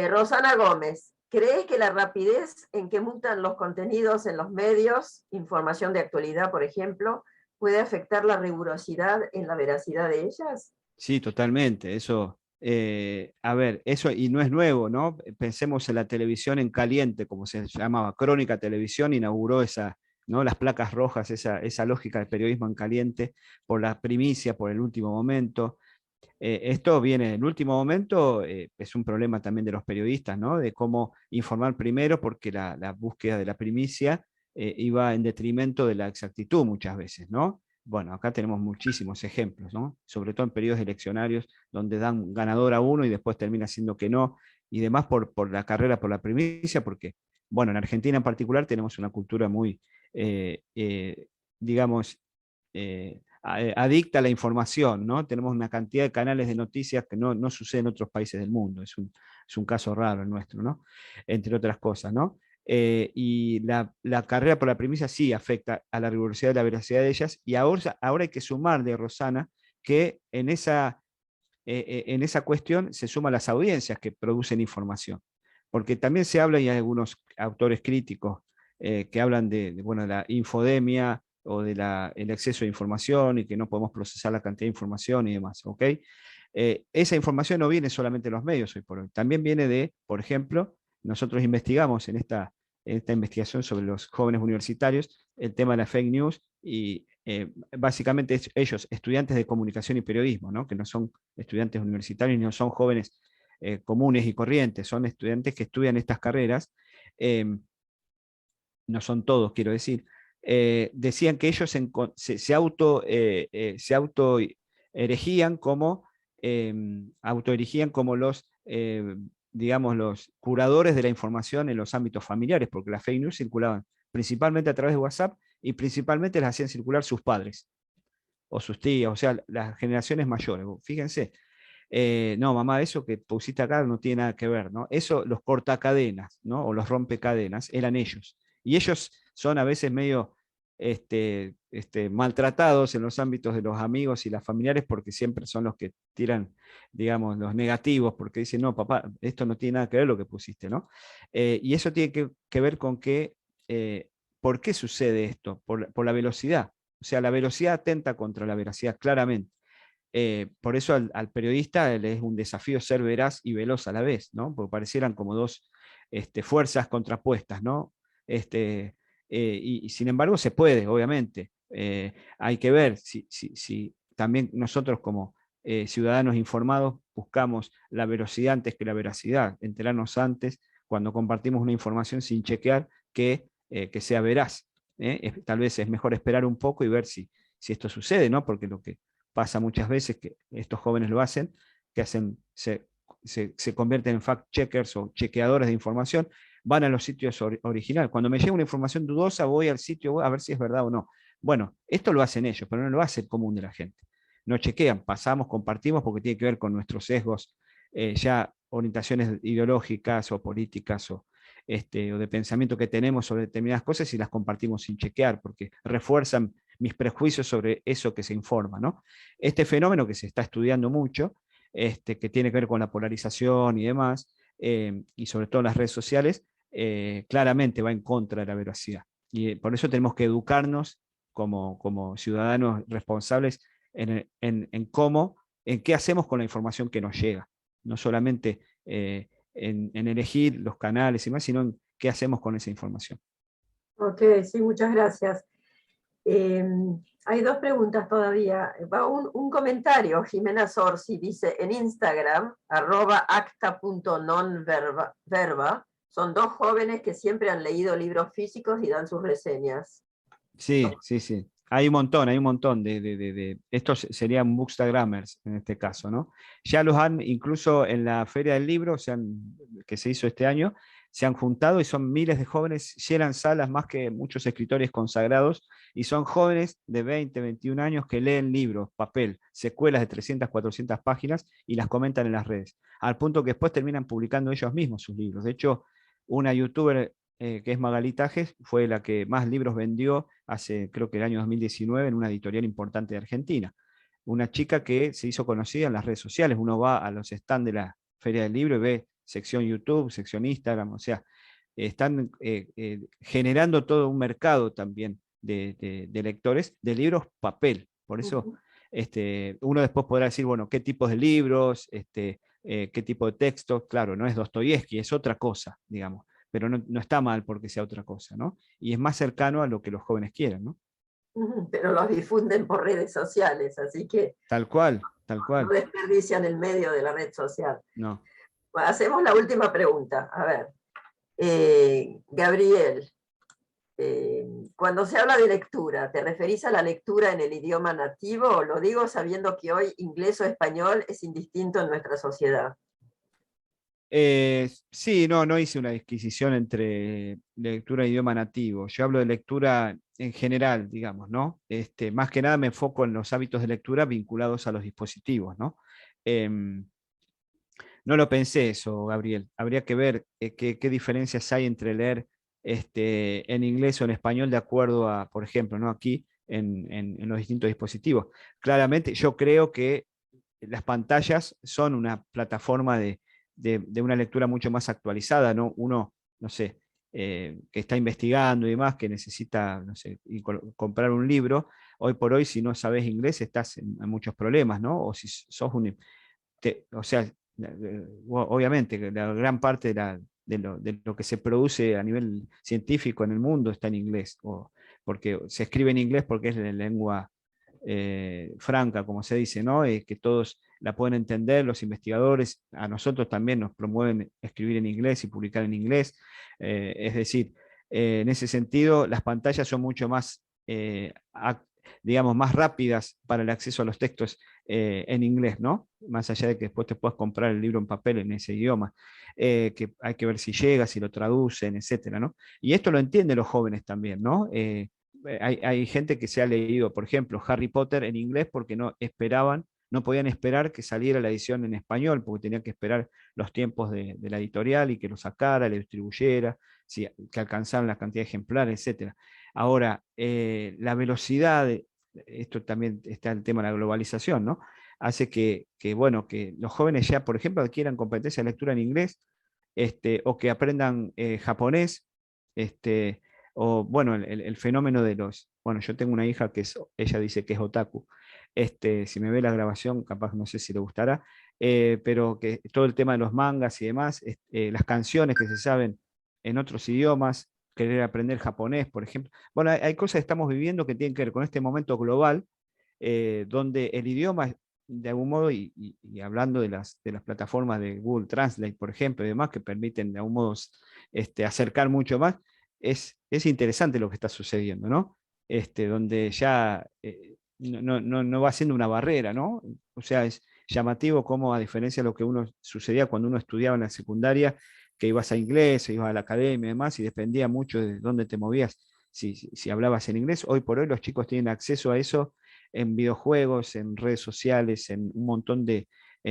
Rosana Gómez, ¿crees que la rapidez en que mutan los contenidos en los medios, información de actualidad, por ejemplo, puede afectar la rigurosidad en la veracidad de ellas? Sí, totalmente. Eso, a ver, eso y no es nuevo, ¿no? Pensemos en la televisión en caliente, como se llamaba, Crónica Televisión, inauguró esa, ¿no? Las placas rojas, esa lógica de periodismo en caliente, por la primicia, por el último momento. Esto viene el último momento, es un problema también de los periodistas, ¿no? De cómo informar primero, porque la búsqueda de la primicia iba en detrimento de la exactitud muchas veces, ¿no? Bueno, acá tenemos muchísimos ejemplos, ¿no? Sobre todo en periodos eleccionarios, donde dan ganador a uno y después termina siendo que no, y demás por la carrera por la primicia, porque, bueno, en Argentina en particular tenemos una cultura muy, digamos, adicta a la información, ¿no? Tenemos una cantidad de canales de noticias que no sucede en otros países del mundo, es un caso raro el nuestro, ¿no? Entre otras cosas, ¿no? Y la carrera por la primicia sí afecta a la rigurosidad y la veracidad de ellas, y ahora hay que sumarle, Rosana, que en esa cuestión se suman las audiencias que producen información, porque también se habla, y hay algunos autores críticos que hablan bueno, de la infodemia o del exceso de información y que no podemos procesar la cantidad de información y demás, ¿ok? Esa información no viene solamente de los medios hoy por hoy, también viene de, por ejemplo, nosotros investigamos en esta investigación sobre los jóvenes universitarios el tema de la fake news y básicamente ellos, estudiantes de comunicación y periodismo, ¿no? Que no son estudiantes universitarios ni no son jóvenes comunes y corrientes, son estudiantes que estudian estas carreras, no son todos, quiero decir, decían que ellos se auto erigían como los, digamos, los curadores de la información en los ámbitos familiares, porque las fake news circulaban principalmente a través de WhatsApp y principalmente las hacían circular sus padres o sus tías, o sea, las generaciones mayores. Fíjense, no, mamá, eso que pusiste acá no tiene nada que ver, ¿no? Eso, los cortacadenas, ¿no? O los rompecadenas, eran ellos. Y ellos son a veces medio maltratados en los ámbitos de los amigos y las familiares porque siempre son los que tiran, digamos, los negativos, porque dicen, no, papá, esto no tiene nada que ver lo que pusiste, ¿no? Y eso tiene que ver con que, ¿por qué sucede esto? Por la velocidad. O sea, la velocidad atenta contra la veracidad, claramente. Por eso al periodista le es un desafío ser veraz y veloz a la vez, ¿no? Porque parecieran como dos fuerzas contrapuestas, ¿no? Y sin embargo se puede, obviamente. Hay que ver si también nosotros como ciudadanos informados buscamos la velocidad antes que la veracidad, enterarnos antes cuando compartimos una información sin chequear que sea veraz. Tal vez es mejor esperar un poco y ver si esto sucede, ¿no? Porque lo que pasa muchas veces que estos jóvenes lo hacen, que se convierten en fact-checkers o chequeadores de información, van a los sitios originales. Cuando me llega una información dudosa, voy al sitio a ver si es verdad o no. Bueno, esto lo hacen ellos, pero no lo hace el común de la gente. No chequean, pasamos, compartimos, porque tiene que ver con nuestros sesgos, ya orientaciones ideológicas o políticas o de pensamiento que tenemos sobre determinadas cosas y las compartimos sin chequear, porque refuerzan mis prejuicios sobre eso que se informa, ¿no? Este fenómeno que se está estudiando mucho, que tiene que ver con la polarización y demás, y sobre todo en las redes sociales, claramente va en contra de la veracidad. Y por eso tenemos que educarnos como ciudadanos responsables en qué hacemos con la información que nos llega. No solamente en elegir los canales y más, sino en qué hacemos con esa información. Ok, sí, muchas gracias. Hay dos preguntas todavía. Va un comentario. Jimena Sorsi dice en Instagram, @acta.nonverba, son dos jóvenes que siempre han leído libros físicos y dan sus reseñas. Sí, sí, sí. Hay un montón estos serían bookstagrammers en este caso, ¿no? Ya los han, incluso en la Feria del Libro, que se hizo este año, se han juntado y son miles de jóvenes, llenan salas más que muchos escritores consagrados, y son jóvenes de 20, 21 años que leen libros, papel, secuelas de 300, 400 páginas y las comentan en las redes, al punto que después terminan publicando ellos mismos sus libros. De hecho, una youtuber que es Magalí Tajes, fue la que más libros vendió hace, creo que el año 2019, en una editorial importante de Argentina. Una chica que se hizo conocida en las redes sociales. Uno va a los stands de la Feria del Libro y ve sección YouTube, sección Instagram, o sea, están generando todo un mercado también de lectores de libros papel. Por eso uno después podrá decir, bueno, qué tipos de libros, qué tipo de textos. Claro, no es Dostoyevsky, es otra cosa, digamos, pero no está mal porque sea otra cosa, ¿no? Y es más cercano a lo que los jóvenes quieren, ¿no? Pero los difunden por redes sociales, así que Tal cual, no desperdician el medio de la red social. No. Bueno, hacemos la última pregunta. A ver, Gabriel, cuando se habla de lectura, ¿te referís a la lectura en el idioma nativo? Lo digo sabiendo que hoy inglés o español es indistinto en nuestra sociedad. Sí, no hice una disquisición entre lectura e idioma nativo. Yo hablo de lectura en general, digamos, ¿no? Más que nada me enfoco en los hábitos de lectura vinculados a los dispositivos, ¿no? No lo pensé eso, Gabriel. Habría que ver qué diferencias hay entre leer en inglés o en español de acuerdo a, por ejemplo, ¿no? Aquí en los distintos dispositivos. Claramente, yo creo que las pantallas son una plataforma de una lectura mucho más actualizada, ¿no? Uno, no sé, que está investigando y demás, que necesita, no sé, comprar un libro, hoy por hoy, si no sabes inglés, estás en muchos problemas, ¿no? O si sos o sea, obviamente, la gran parte de lo que se produce a nivel científico en el mundo está en inglés, porque se escribe en inglés porque es la lengua franca, como se dice, ¿no? Que todos la pueden entender, los investigadores, a nosotros también nos promueven escribir en inglés y publicar en inglés. Es decir, en ese sentido, las pantallas son mucho más, digamos, más rápidas para el acceso a los textos en inglés, ¿no? Más allá de que después te puedas comprar el libro en papel en ese idioma, que hay que ver si llega, si lo traducen, etcétera, ¿no? Y esto lo entienden los jóvenes también, ¿no? Hay gente que se ha leído, por ejemplo, Harry Potter en inglés porque no podían esperar que saliera la edición en español, porque tenían que esperar los tiempos de la editorial y que lo sacara, lo distribuyera, que alcanzaran la cantidad de ejemplares, etc. Ahora, la velocidad, esto también está el tema de la globalización, ¿no? Hace bueno, que los jóvenes ya, por ejemplo, adquieran competencia de lectura en inglés, o que aprendan japonés, o bueno, el fenómeno bueno, yo tengo una hija ella dice que es otaku. Si me ve la grabación, capaz no sé si le gustará, pero que todo el tema de los mangas y demás, las canciones que se saben en otros idiomas, querer aprender japonés, por ejemplo. Bueno, hay cosas que estamos viviendo que tienen que ver con este momento global, donde el idioma, de algún modo, y hablando de las plataformas de Google Translate, por ejemplo, y demás, que permiten de algún modo acercar mucho más, es interesante lo que está sucediendo, ¿no? Donde ya no va siendo una barrera, ¿no? O sea, es llamativo cómo, a diferencia de lo que sucedía cuando uno estudiaba en la secundaria, que ibas a inglés, o ibas a la academia y demás, y dependía mucho de dónde te movías, si hablabas en inglés. Hoy por hoy los chicos tienen acceso a eso en videojuegos, en redes sociales, en un montón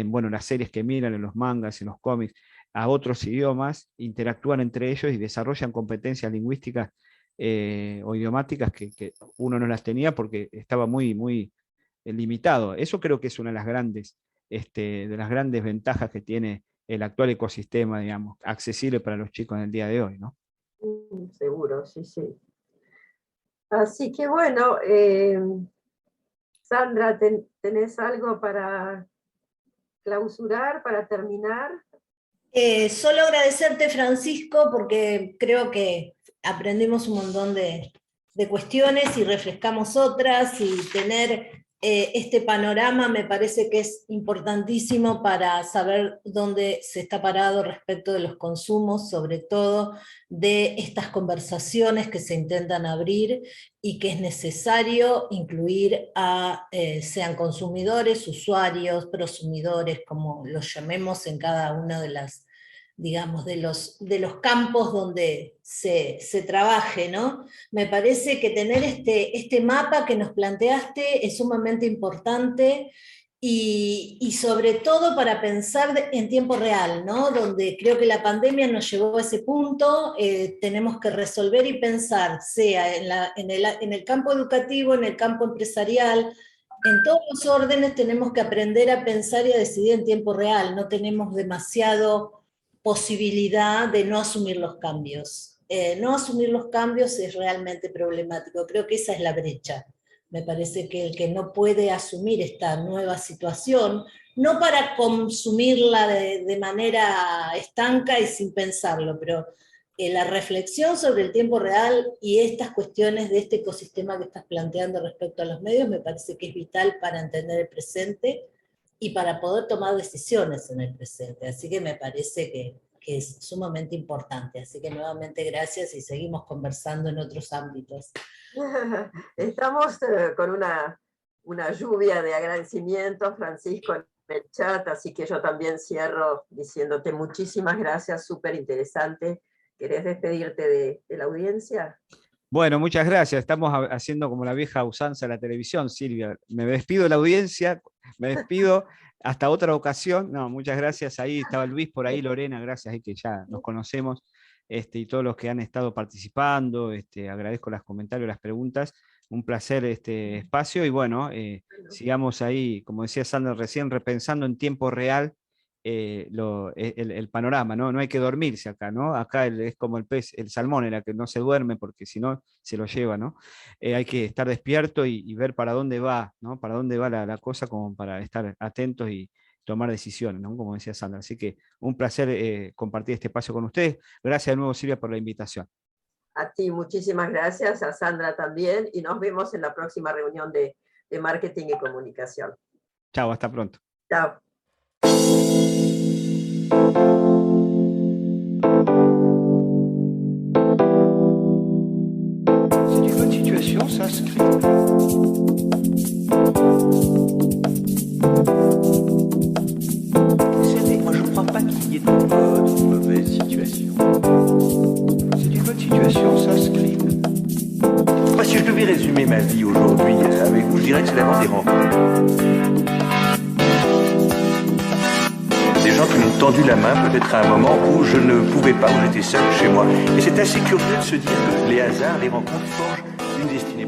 bueno, las series que miran, en los mangas, en los cómics, a otros idiomas, interactúan entre ellos y desarrollan competencias lingüísticas o idiomáticas que uno no las tenía porque estaba muy, muy limitado. Eso creo que es una de las grandes ventajas que tiene el actual ecosistema, digamos, accesible para los chicos en el día de hoy, ¿no? Seguro, sí, sí. Así que bueno, Sandra, ¿tenés algo para clausurar, para terminar? Solo agradecerte, Francisco, porque creo que aprendimos un montón de de cuestiones y refrescamos otras, y tener este panorama me parece que es importantísimo para saber dónde se está parado respecto de los consumos, sobre todo de estas conversaciones que se intentan abrir y que es necesario incluir a, sean consumidores, usuarios, prosumidores, como los llamemos en cada una de las, digamos, de los campos donde se trabaje, ¿no? Me parece que tener este mapa que nos planteaste es sumamente importante, y sobre todo para pensar en tiempo real, ¿no? Donde creo que la pandemia nos llevó a ese punto, tenemos que resolver y pensar, sea en el campo educativo, en el campo empresarial, en todos los órdenes tenemos que aprender a pensar y a decidir en tiempo real, no tenemos demasiado posibilidad de no asumir los cambios. No asumir los cambios es realmente problemático, creo que esa es la brecha. Me parece que el que no puede asumir esta nueva situación, no para consumirla de manera estanca y sin pensarlo, pero la reflexión sobre el tiempo real y estas cuestiones de este ecosistema que estás planteando respecto a los medios, me parece que es vital para entender el presente y para poder tomar decisiones en el presente. Así que me parece que es sumamente importante. Así que nuevamente gracias y seguimos conversando en otros ámbitos. Estamos con una lluvia de agradecimientos, Francisco, en el chat, así que yo también cierro diciéndote muchísimas gracias, súper interesante. ¿Querés despedirte de la audiencia? Bueno, muchas gracias. Estamos haciendo como la vieja usanza de la televisión, Silvia. Me despido de la audiencia, me despido hasta otra ocasión. No, muchas gracias. Ahí estaba Luis, por ahí Lorena, gracias, que ya nos conocemos, y todos los que han estado participando. Agradezco los comentarios, las preguntas. Un placer este espacio, y bueno, sigamos ahí, como decía Sandra recién, repensando en tiempo real el panorama, ¿no? No hay que dormirse acá, ¿no? Acá es como el pez, el salmón, era que no se duerme porque si no se lo lleva, ¿no? Hay que estar despierto y ver para dónde va, ¿no? Para dónde va la cosa, como para estar atentos y tomar decisiones, ¿no? Como decía Sandra. Así que un placer compartir este espacio con ustedes. Gracias de nuevo, Silvia, por la invitación. A ti, muchísimas gracias, a Sandra también, y nos vemos en la próxima reunión de marketing y comunicación. Chao, hasta pronto. Chao. C'est une bonne situation, ça, script. Vous savez, moi je crois pas qu'il y ait de bonne ou de mauvaise situation. C'est une bonne situation, ça, script. Moi, si je devais résumer ma vie aujourd'hui avec vous, je dirais que c'est d'avoir des rencontres. Des gens qui m'ont tendu la main peut-être à un moment où je ne pouvais pas, où j'étais seul chez moi. Et c'est assez curieux de se dire que les hasards, les rencontres forgent une destinée.